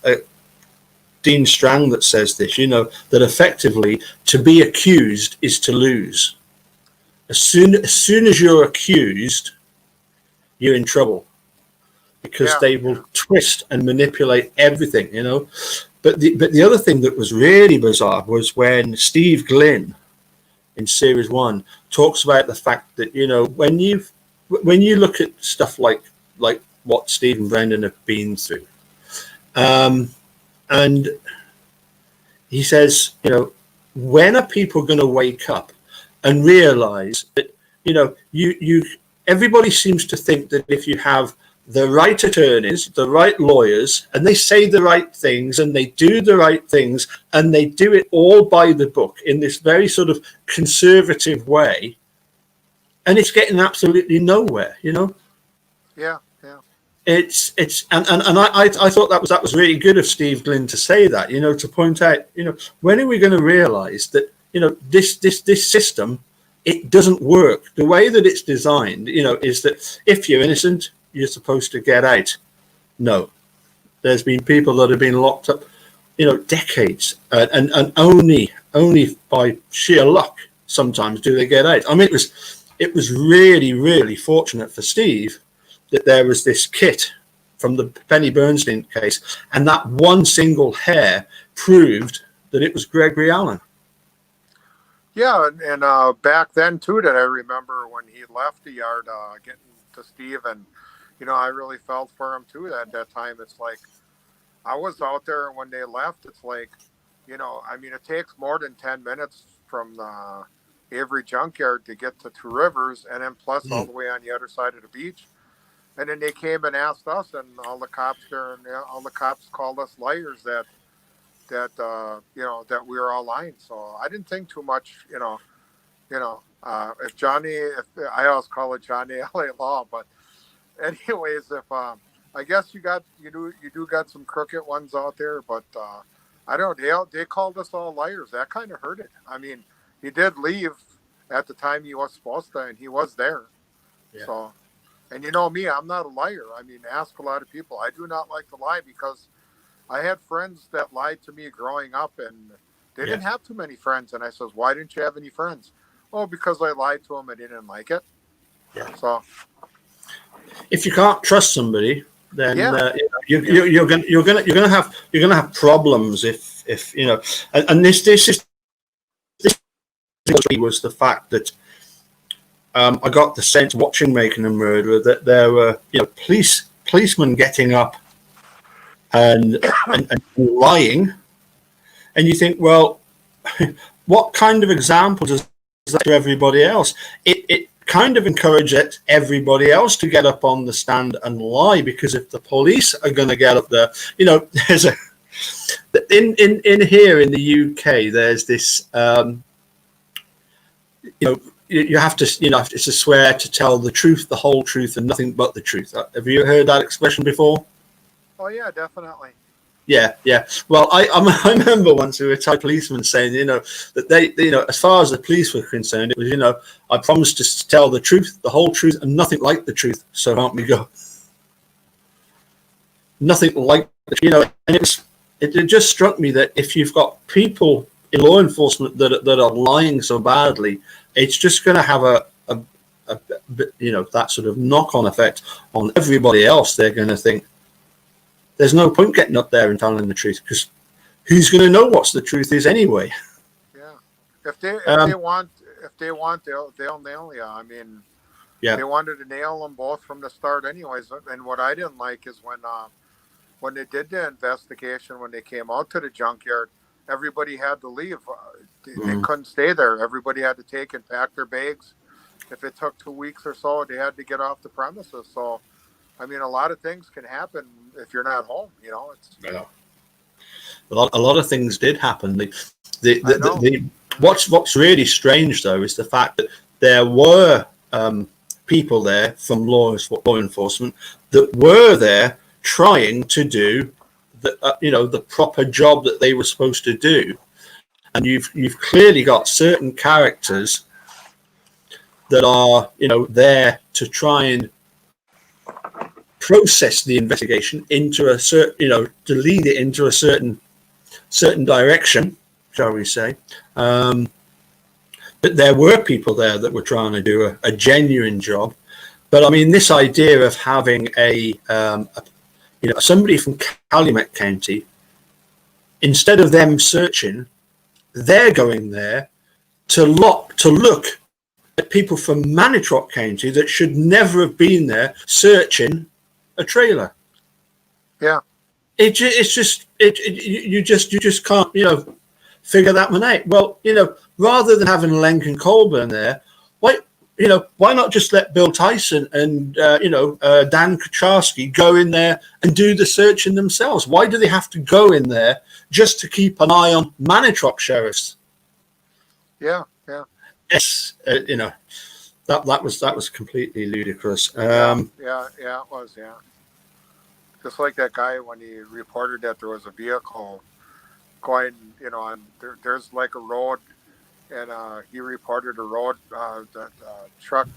Dean Strang that says this, you know, that effectively to be accused is to lose. As soon as you're accused, you're in trouble, because they will twist and manipulate everything, you know. But the other thing that was really bizarre was when Steve Glynn in series 1 talks about the fact that, you know, when you look at stuff like what Steve and Brendan have been through, and he says, you know, when are people going to wake up and realize that, you know, everybody seems to think that if you have the right attorneys, the right lawyers, and they say the right things and they do the right things and they do it all by the book in this very sort of conservative way, and it's getting absolutely nowhere, you know. Yeah. It's and I thought that was really good of Steve Glynn to say that, you know, to point out, you know, when are we going to realize that, you know, this system, it doesn't work. The way that it's designed, you know, is that if you're innocent, you're supposed to get out. No, there's been people that have been locked up, you know, decades, and only by sheer luck sometimes do they get out. I mean, it was really, really fortunate for Steve that there was this kit from the Penny Bernstein case, and that one single hair proved that it was Gregory Allen. Yeah, and back then too, that I remember when he left the yard, getting to Steve, and you know, I really felt for him too. At that time, it's like I was out there when they left. It's like, you know, I mean, it takes more than 10 minutes from the Avery junkyard to get to Two Rivers, and then plus all the way on the other side of the beach. And then they came and asked us, and all the cops there, and all the cops called us liars that you know, that we were all lying. So I didn't think too much, you know, if I always call it Johnny LA Law, but anyways, if I guess you do got some crooked ones out there, but I don't know, they called us all liars. That kind of hurt it. I mean, he did leave at the time he was supposed to, and he was there. Yeah. So, and you know me, I'm not a liar. I mean, ask a lot of people. I do not like to lie, because I had friends that lied to me growing up, and they didn't have too many friends. And I says, why didn't you have any friends? Oh, because I lied to them and they didn't like it. Yeah. So if you can't trust somebody, then you're gonna have problems if you know. And this was the fact that I got the sense watching Making a Murderer that there were, you know, policemen getting up and lying, and you think, well, what kind of example does that to everybody else? It kind of encourages everybody else to get up on the stand and lie, because if the police are going to get up there, you know, there's in here in the UK, there's this, you know, you have to, you know, it's a swear to tell the truth, the whole truth, and nothing but the truth. Have you heard that expression before? Oh yeah, definitely. Yeah. Well, I remember once we were a policeman saying, you know, that they, you know, as far as the police were concerned, it was, you know, I promised to tell the truth, the whole truth, and nothing like the truth. So help me God. Nothing like, you know, and it just struck me that if you've got people in law enforcement that are lying so badly, it's just going to have a you know, that sort of knock-on effect on everybody else. They're going to think, there's no point getting up there and telling the truth, because who's going to know what the truth is anyway? Yeah, if they want, they'll nail you. I mean, they wanted to nail them both from the start, anyways. And what I didn't like is when they did the investigation, when they came out to the junkyard, everybody had to leave. They couldn't stay there. Everybody had to take and pack their bags. If it took 2 weeks or so, they had to get off the premises. So, I mean, a lot of things can happen if you're not home, you know. A lot of things did happen. What's really strange, though, is the fact that there were people there from law enforcement that were there trying to do the proper job that they were supposed to do, and you've clearly got certain characters that are, you know, there to try and process the investigation into a certain, you know, to lead it into a certain certain direction, shall we say. But there were people there that were trying to do a genuine job. But I mean, this idea of having somebody from Calumet County, instead of them searching, they're going there to look at people from Manitowoc County that should never have been there searching a trailer. Yeah. You just can't, figure that one out. Well, rather than having Lenk and Colburn there, why not just let Bill Tyson and Dan Kucharski go in there and do the searching themselves? Why do they have to go in there just to keep an eye on Manitowoc sheriffs? Yeah. Yes, that was completely ludicrous. Yeah, it was. Yeah, just like that guy when he reported that there was a vehicle going, and there's like a road, and he reported a road, that truck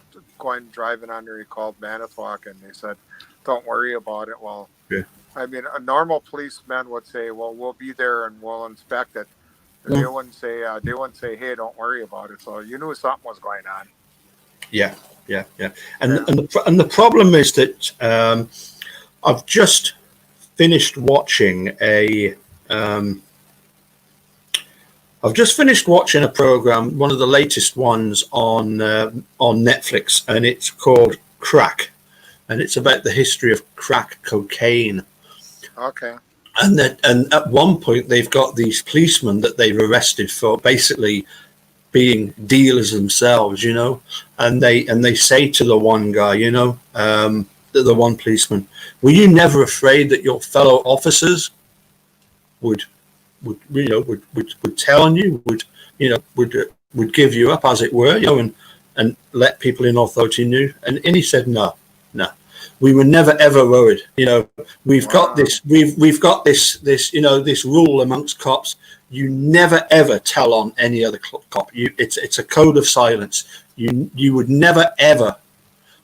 driving under. He called Manitowoc, and they said, "Don't worry about it." Well, yeah. I mean, a normal policeman would say, "Well, we'll be there and we'll inspect it." They wouldn't say, "Hey, don't worry about it." So you knew something was going on. Yeah. And the problem is that I've just finished watching a program, one of the latest ones on Netflix, and it's called Crack, and it's about the history of crack cocaine. Okay. And at one point they've got these policemen that they've arrested for basically being dealers themselves, and they say to the one guy, the one policeman, were you never afraid that your fellow officers would tell on you, would give you up, as it were, and let people in authority know? And he said, no. We were never ever worried. We've got this rule amongst cops. You never ever tell on any other cop. It's a code of silence. You would never ever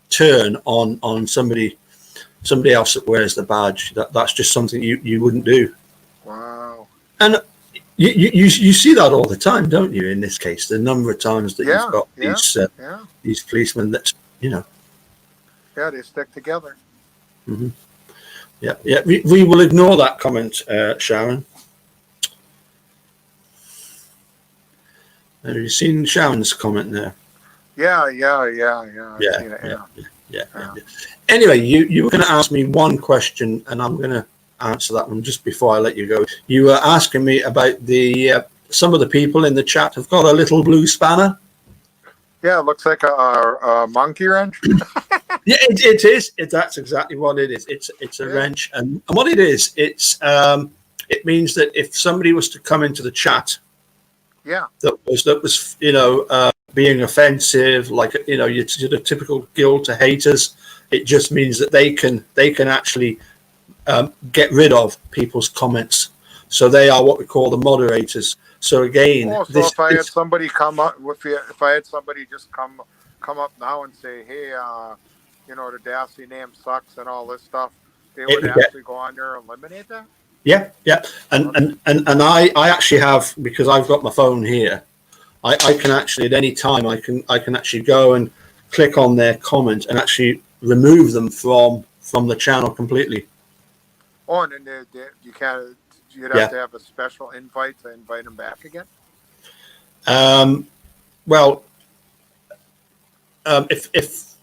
turn on somebody else that wears the badge. That's just something you wouldn't do. Wow. And you see that all the time, don't you? In this case, the number of times that you've got these policemen that Yeah, they stick together. Mm-hmm. Yeah. We will ignore that comment, Sharon. Have you seen Sharon's comment there? Yeah. Anyway, you were going to ask me one question, and I'm going to answer that one just before I let you go. You were asking me about the some of the people in the chat have got a little blue spanner. Yeah, it looks like a monkey wrench. Yeah, it is. That's exactly what it is. It's a wrench, and what it is, it means that if somebody was to come into the chat, that was being offensive, like your typical guild to haters, it just means that they can actually get rid of people's comments. So they are what we call the moderators. So again, if I had somebody come up if I had somebody just come up now and say, hey, the Dassey name sucks and all this stuff, they would actually go on there and eliminate that? Yeah. And I actually have, because I've got my phone here, I can actually at any time I can actually go and click on their comment and actually remove them from the channel completely. Oh, and then you'd have to have a special invite to invite them back again? If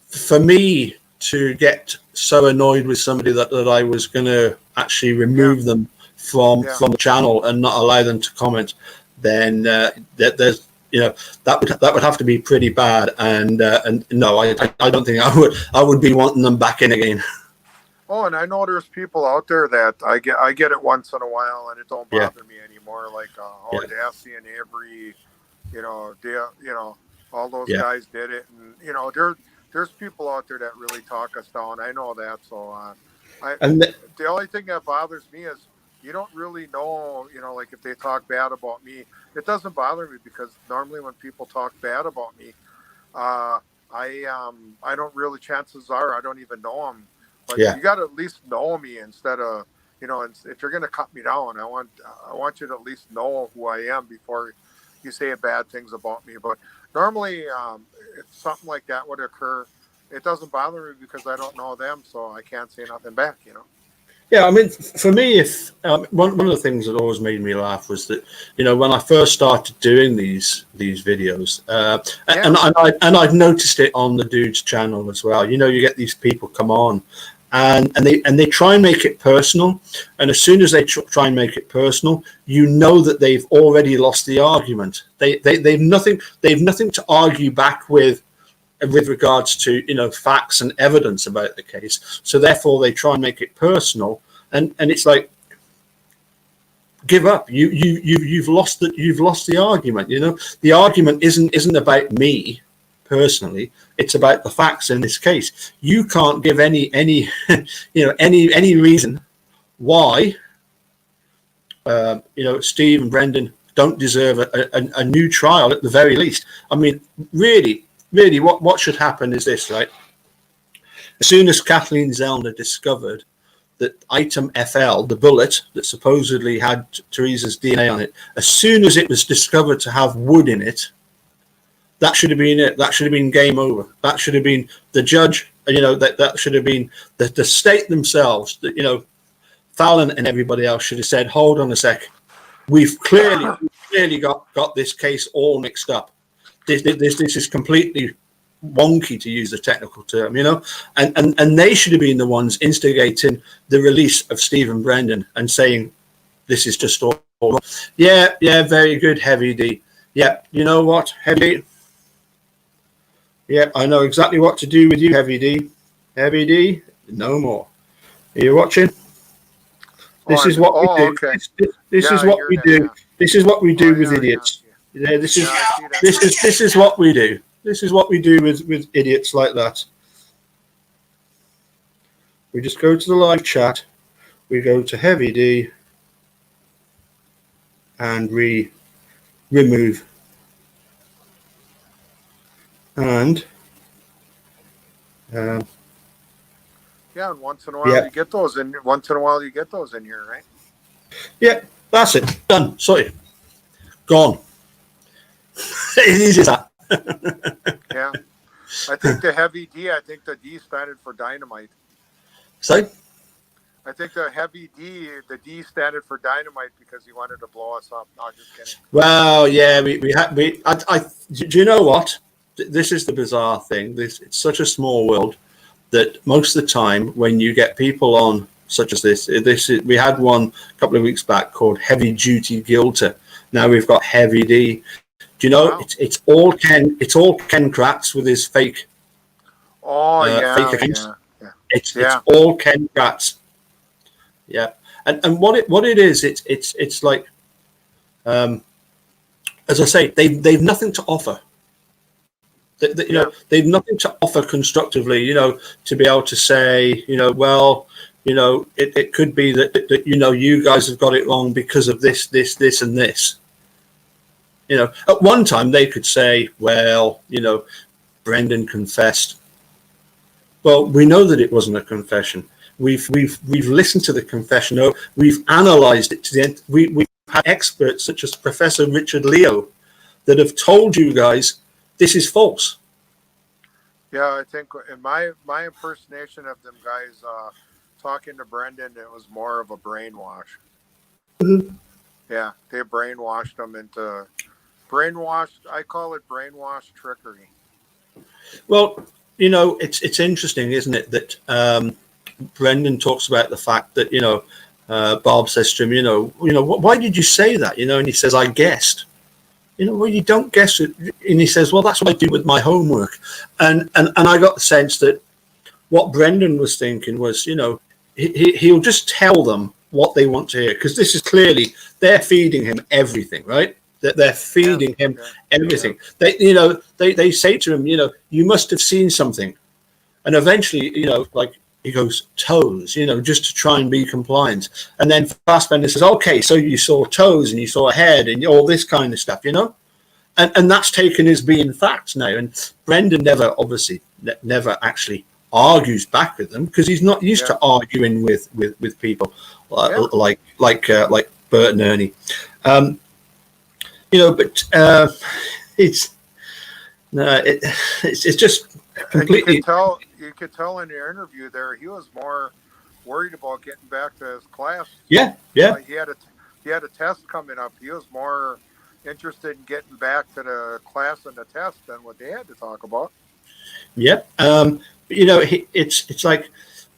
for me to get so annoyed with somebody that I was going to actually remove them from the channel and not allow them to comment, then there's that would have to be pretty bad, and no, I don't think I would be wanting them back in again. Oh, and I know there's people out there that I get it once in a while, and it don't bother me anymore. Like Dassey and Avery, all those guys did it, and there's people out there that really talk us down. I know that. So the only thing that bothers me is you don't really know, like if they talk bad about me, it doesn't bother me because normally when people talk bad about me, I don't really. Chances are I don't even know them. But you got to at least know me instead of, you know, and if you're going to cut me down, I want you to at least know who I am before you say bad things about me. But normally, if something like that would occur, it doesn't bother me because I don't know them, so I can't say nothing back, you know. Yeah, I mean, for me, if one of the things that always made me laugh was that, you know, when I first started doing these videos, and I've noticed it on the dude's channel as well. You know, you get these people come on, and they try and make it personal, and as soon as they try and make it personal, you know that they've already lost the argument. They've nothing to argue back with regards to, you know, facts and evidence about the case. So therefore they try and make it personal, and it's like, give up. You've lost the argument. You know, the argument isn't about me personally, it's about the facts in this case. You can't give any you know, any reason why you know, Steve and Brendan don't deserve a new trial at the very least. I mean, really, what should happen is this, right? As soon as Kathleen Zellner discovered that item FL, the bullet that supposedly had Teresa's DNA on it, as soon as it was discovered to have wood in it, that should have been it. That should have been game over. That should have been the judge, you know, that should have been the state themselves, that, you know, Fallon and everybody else should have said, hold on a sec, we've clearly got this case all mixed up. This is completely wonky, to use the technical term, you know, and they should have been the ones instigating the release of Stephen Brendan and saying, this is just all wrong. Yeah, very good, Heavy D. Yeah, you know what, Heavy D? Yeah, I know exactly what to do with you, Heavy D. Heavy D, no more. Are you watching? This is what we do. Okay. This is what we do. This is what we do with idiots. Yeah, this is what we do. This is what we do with idiots like that. We just go to the live chat. We go to Heavy D, and we remove. And yeah, and once in a while you get those in. Once in a while you get those in here, right? Yeah, that's it. Done. Sorry, gone. It is that. Yeah, I think the Heavy D. I think the D standard for dynamite. Sorry. I think the Heavy D. The D standard for dynamite because he wanted to blow us up. No, just kidding. Well, yeah, do you know what? This is the bizarre thing. It's such a small world that most of the time when you get people on such as this, we had one a couple of weeks back called Heavy Duty Guilter. Now we've got Heavy D. Do you know, wow. It's all Ken Kratz with his fake. Fake accounts. Yeah. It's all Ken Kratz. Yeah, and what it is, it's like, as I say, they've nothing to offer. You know, they've nothing to offer constructively, you know, to be able to say, you know, well, you know, it could be that you know, you guys have got it wrong because of this, and this. You know, at one time they could say, well, you know, Brendan confessed. Well, we know that it wasn't a confession. We've listened to the confession. We've analysed it to the end. We've had experts such as Professor Richard Leo that have told you guys this is false. Yeah, I think in my impersonation of them guys talking to Brendan, it was more of a brainwash. Mm-hmm. Yeah, they brainwashed them into brainwashed. I call it brainwash trickery. Well, you know, it's interesting, isn't it, that Brendan talks about the fact that, you know, Bob says to him, you know, why did you say that? You know, and he says, I guessed. You know, well, you don't guess it. And he says, well, that's what I do with my homework. And I got the sense that what Brendan was thinking was, you know, he'll just tell them what they want to hear, because this is clearly, they're feeding him everything, right? They're feeding him everything. Yeah. They say to him, you know, you must have seen something. And eventually, you know, like, he goes, toes, you know, just to try and be compliant. And then Fassbender says, okay, so you saw toes and you saw a head and all this kind of stuff, you know? And that's taken as being facts now. And Brendan never actually argues back with them because he's not used to arguing with people like Bert and Ernie. But it's it's just completely. You could tell in your interview there he was more worried about getting back to his class. Yeah. He had a test coming up. He was more interested in getting back to the class and the test than what they had to talk about. Yep. It's like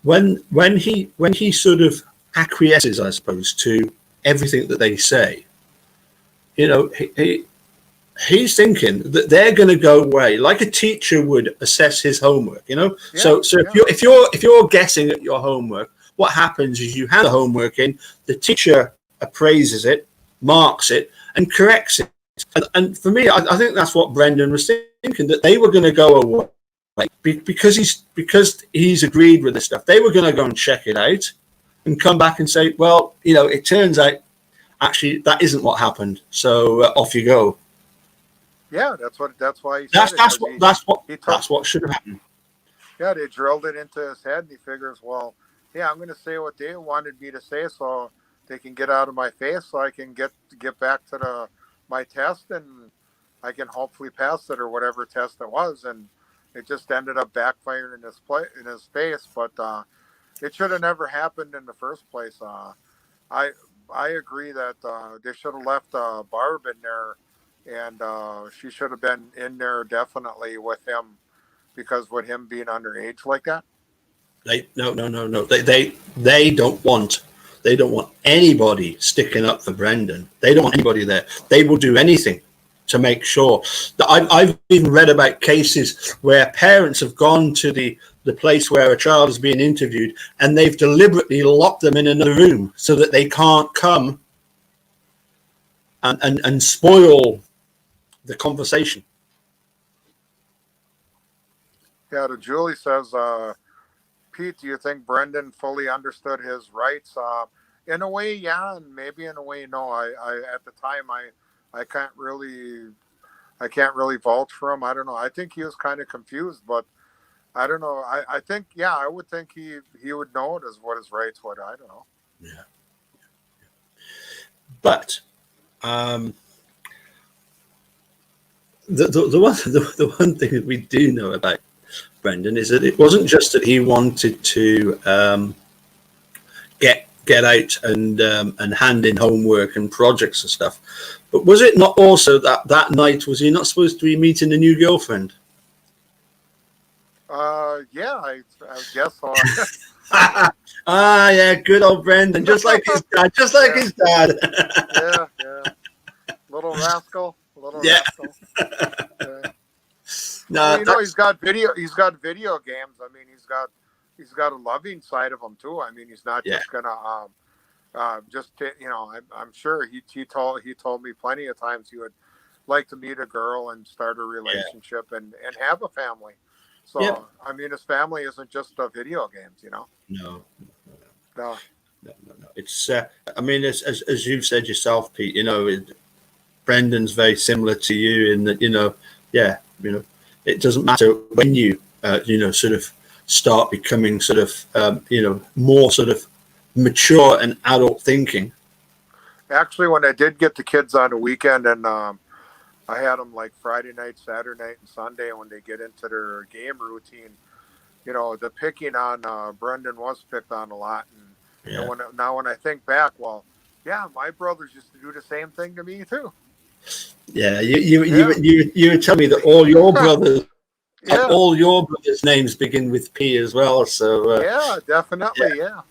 when he sort of acquiesces, I suppose, to everything that they say. He's thinking that they're going to go away like a teacher would assess his homework. So if you're guessing at your homework, what happens is you hand the homework in, the teacher appraises it, marks it, and corrects it. And for me, I think that's what Brendan was thinking, that they were going to go away because he's agreed with this stuff. They were going to go and check it out and come back and say, well, it turns out actually that isn't what happened. So off you go. Yeah, that's why he said that's it. What should have happened. Yeah, they drilled it into his head, and he figures, well, yeah, I'm going to say what they wanted me to say, so they can get out of my face, so I can get back to my test, and I can hopefully pass it or whatever test it was. And it just ended up backfiring in his face. But it should have never happened in the first place. I agree that they should have left Barb in there. And she should have been in there definitely with him, because with him being underage like that. No. They don't want anybody sticking up for Brendan. They don't want anybody there. They will do anything to make sure that I've even read about cases where parents have gone to the place where a child is being interviewed and they've deliberately locked them in another room so that they can't come and spoil the conversation. Yeah, the Julie says, Pete, do you think Brendan fully understood his rights? In a way, yeah, and maybe in a way, no. I at the time, I can't really vouch for him. I don't know. I think he was kind of confused, but I don't know. I think, yeah, I would think he would know it as what his rights were. I don't know. Yeah. But the one thing that we do know about Brendan is that it wasn't just that he wanted to get out and hand in homework and projects and stuff, but was it not also that night was he not supposed to be meeting a new girlfriend? Yeah, I guess so. Yeah, good old Brendan, just like his dad, his dad. Yeah. Little rascal. Yeah. No, well, he's got video games. I mean, he's got a loving side of him too. I mean, he's not just gonna I'm sure he told me plenty of times he would like to meet a girl and start a relationship and have a family. So I mean, his family isn't just video games, No. No. It's I mean, as you've said yourself, Pete, Brendan's very similar to you in that, it doesn't matter when you, sort of start becoming sort of, more sort of mature and adult thinking. Actually, when I did get the kids on the weekend and I had them like Friday night, Saturday night, and Sunday, and when they get into their game routine, the picking on Brendan was picked on a lot. And when I think back, well, yeah, my brothers used to do the same thing to me too. Yeah, you were telling me that all your brothers, all your brothers' names begin with P as well. So yeah, definitely, yeah.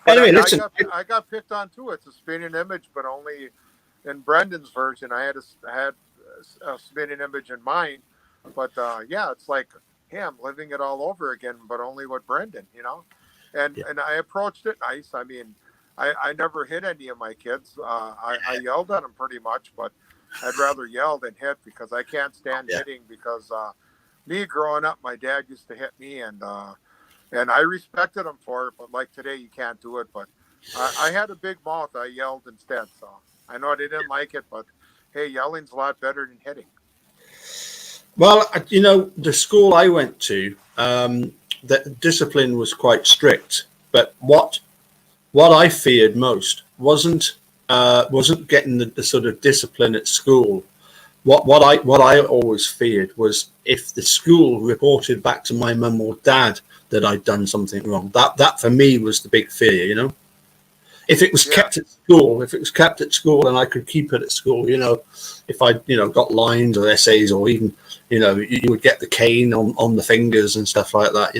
Anyway, listen, I got picked on too. It's a spinning image, but only in Brendan's version. I had a spinning image in mine, but it's like, hey, I'm living it all over again, but only with Brendan, And I approached it nice. I mean, I never hit any of my kids. I yelled at them pretty much, but I'd rather yell than hit because I can't stand hitting. Because me growing up, my dad used to hit me, and I respected him for it. But like today, you can't do it. But I had a big mouth. I yelled instead. So I know they didn't like it, but hey, yelling's a lot better than hitting. Well, the school I went to, the discipline was quite strict. But what I feared most wasn't getting the sort of discipline at school. What I always feared was if the school reported back to my mum or dad that I'd done something wrong. That for me was the big fear, If it was kept at school, and I could keep it at school, if I, got lines or essays, or even, you would get the cane on the fingers and stuff like that,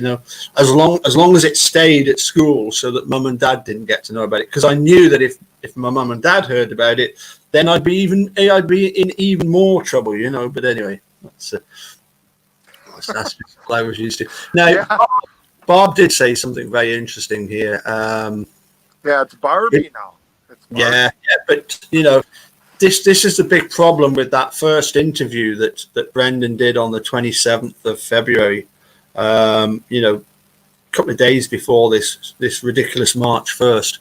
as long as it stayed at school, so that mum and dad didn't get to know about it, because I knew that if my mum and dad heard about it, then I'd be in even more trouble, But anyway, that's just what I was used to. Now, Bob did say something very interesting here. It's Barbie now. It's Barbie. Yeah, but this is the big problem with that first interview that Brendan did on the 27th of February. A couple of days before this ridiculous March 1st,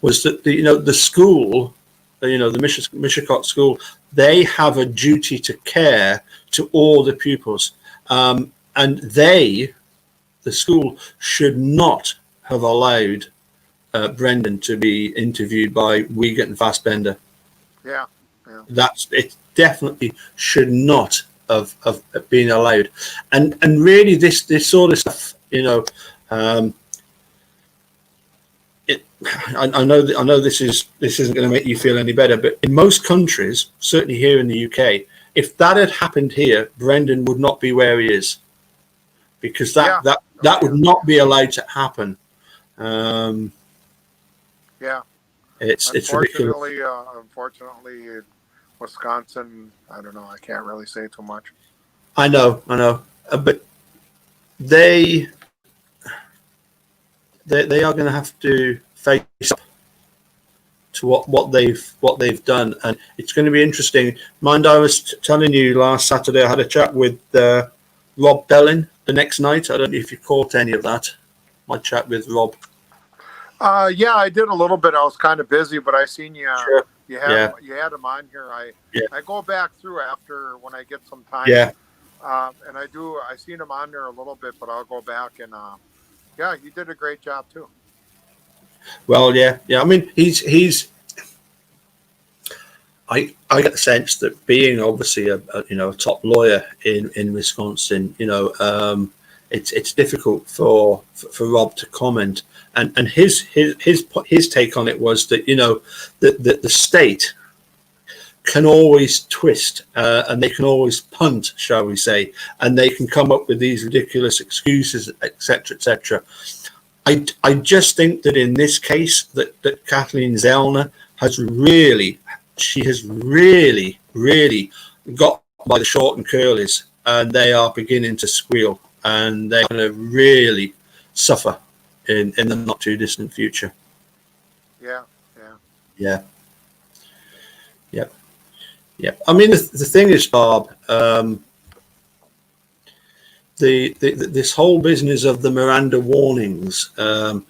was that the school, the Mishicot school, they have a duty to care to all the pupils, and the school should not have allowed Brendan to be interviewed by Wiegert and Fassbender. Yeah. It definitely should not have been allowed. And really this sort of stuff, I know this isn't going to make you feel any better, but in most countries, certainly here in the UK, if that had happened here, Brendan would not be where he is, because that would not be allowed to happen. It's ridiculous. Unfortunately, Wisconsin, I don't know. I can't really say too much. I know, but they are going to have to face up to what they've done, and it's going to be interesting. Mind, I was telling you last Saturday I had a chat with Rob Bellin the next night. I don't know if you caught any of that. My chat with Rob. I did a little bit. I was kind of busy, but I seen you. Sure. You had him on here. I go back through after when I get some time. Yeah. And I seen him on there a little bit, but I'll go back and he did a great job too. Well, yeah. I mean, he's. I get the sense that being obviously a top lawyer in Wisconsin, it's difficult for Rob to comment. And his take on it was that that the state can always twist and they can always punt, shall we say, and they can come up with these ridiculous excuses, etc., etc. I just think that in this case that Kathleen Zellner has really got by the short and curlies, and they are beginning to squeal, and they're going to really suffer in the not too distant future. Yep. I mean, the thing is, Bob, this whole business of the Miranda warnings. When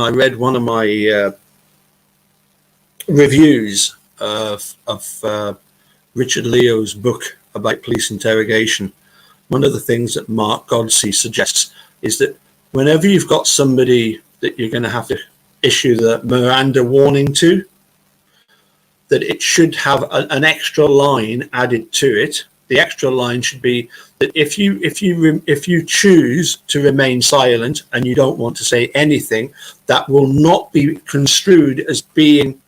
I read one of my reviews of Richard Leo's book about police interrogation, one of the things that Mark Godsey suggests is that whenever you've got somebody that you're going to have to issue the Miranda warning to, that it should have an extra line added to it. The extra line should be that if you choose to remain silent and you don't want to say anything, that will not be construed as being,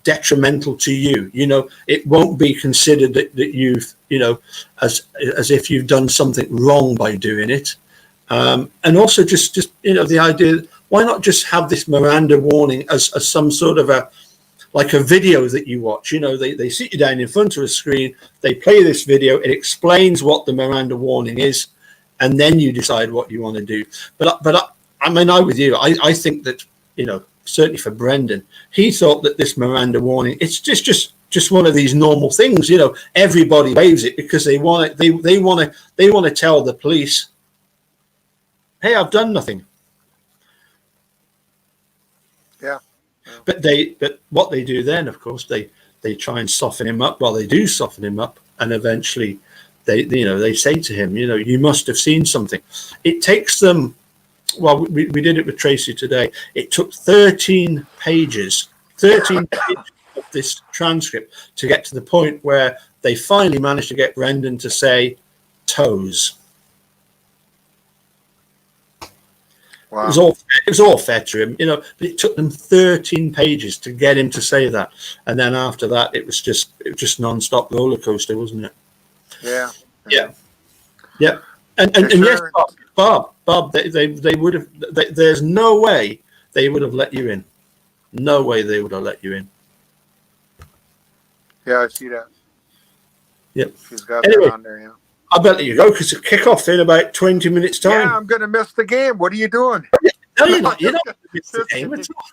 detrimental to you. It won't be considered that you've, as if you've done something wrong by doing it. And also just the idea, why not just have this Miranda warning as some sort of a video that you watch? They sit you down in front of a screen, they play this video, it explains what the Miranda warning is, and then you decide what you want to do. But I'm with you. I think that, certainly for Brendan, he thought that this Miranda warning, it's just one of these normal things. Everybody waives it because they want to tell the police, hey, I've done nothing. Yeah. But what they do then, of course, they try and soften him up. Well, they do soften him up, and eventually they say to him, you must have seen something. It takes them. Well, we did it with Tracy today. It took 13 pages of this transcript to get to the point where they finally managed to get Brendan to say toes. Wow. It was all fair to him, but it took them 13 pages to get him to say that. And then after that, it was just non-stop roller coaster, wasn't it? Yeah. Yeah. And yes, Bob, they would have. There's no way they would have let you in. No way they would have let you in. Yeah, I see that. Yep. She's got that on there. Yeah. I bet you go because the kickoff in about 20 minutes time. Yeah, I'm gonna miss the game. What are you doing? No, you're not. You're not going to miss the game at all.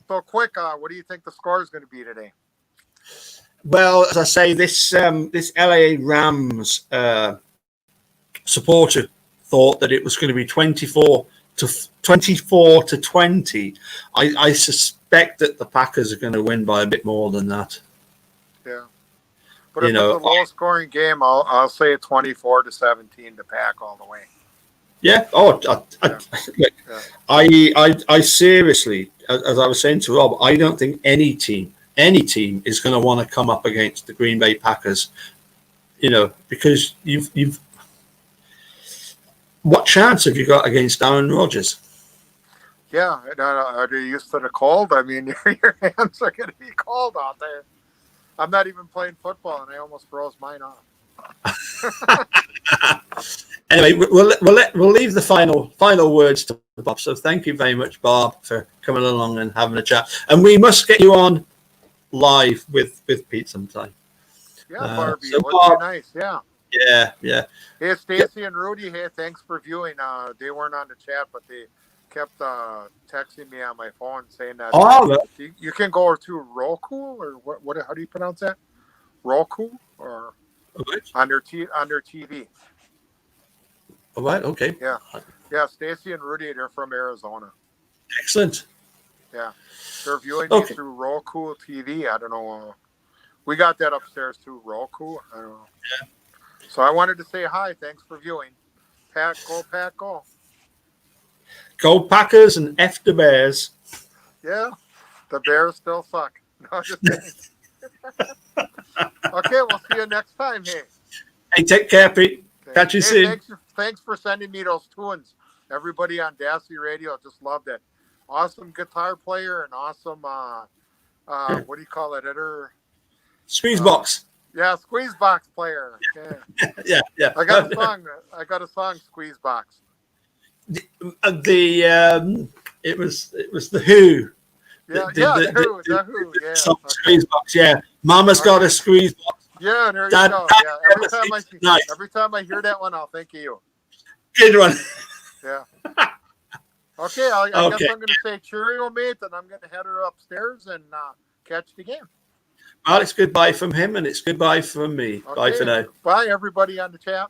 So quick. What do you think the score is going to be today? Well, as I say, this LA Rams supporter thought that it was going to be 24 to 20. I suspect that the Packers are going to win by a bit more than that. Yeah, but if it's a low-scoring game, I'll say 24-17 to Pack all the way. Yeah. Oh, I seriously, as I was saying to Rob, I don't think any team is going to want to come up against the Green Bay Packers, because you've what chance have you got against Aaron Rodgers? Yeah, are you used to the cold? I mean, your hands are going to be cold out there. I'm not even playing football, and I almost froze mine off. Anyway, we'll leave the final words to Bob. So thank you very much, Bob, for coming along and having a chat. And we must get you on live with Pete sometime. Yeah, Barbie, so would be nice. Yeah. Yeah. Hey, Stacy and Rudy. Hey, thanks for viewing. They weren't on the chat, but they kept texting me on my phone saying that you can go to Roku or what? How do you pronounce that? Roku or on their TV. All right. Okay. Yeah. Stacy and Rudy, they're from Arizona. Excellent. Yeah, they're viewing me through Roku TV. I don't know. We got that upstairs too, Roku. I don't know. Yeah. So I wanted to say hi. Thanks for viewing. Pack, go. Go Packers and F the Bears. Yeah, the Bears still suck. No, just kidding. Okay, we'll see you next time. Hey, take care, Pete. Catch you soon. Thanks for sending me those tunes. Everybody on Dassey Radio just loved it. Awesome guitar player and awesome, what do you call it? Squeeze box. Yeah, squeeze box player. Yeah. Yeah. I got a song, Squeeze Box. It was the Who. The Who. Yeah. Squeeze box. Yeah. Mama's got a squeeze box. Yeah, there you go. Yeah. Every time I hear that one, I'll think of you. Good one. Yeah. Okay, I guess I'm going to say cheerio, mate, and I'm going to head her upstairs and catch the game. Well, it's goodbye from him, and it's goodbye from me. Okay. Bye for now. Bye, everybody on the chat.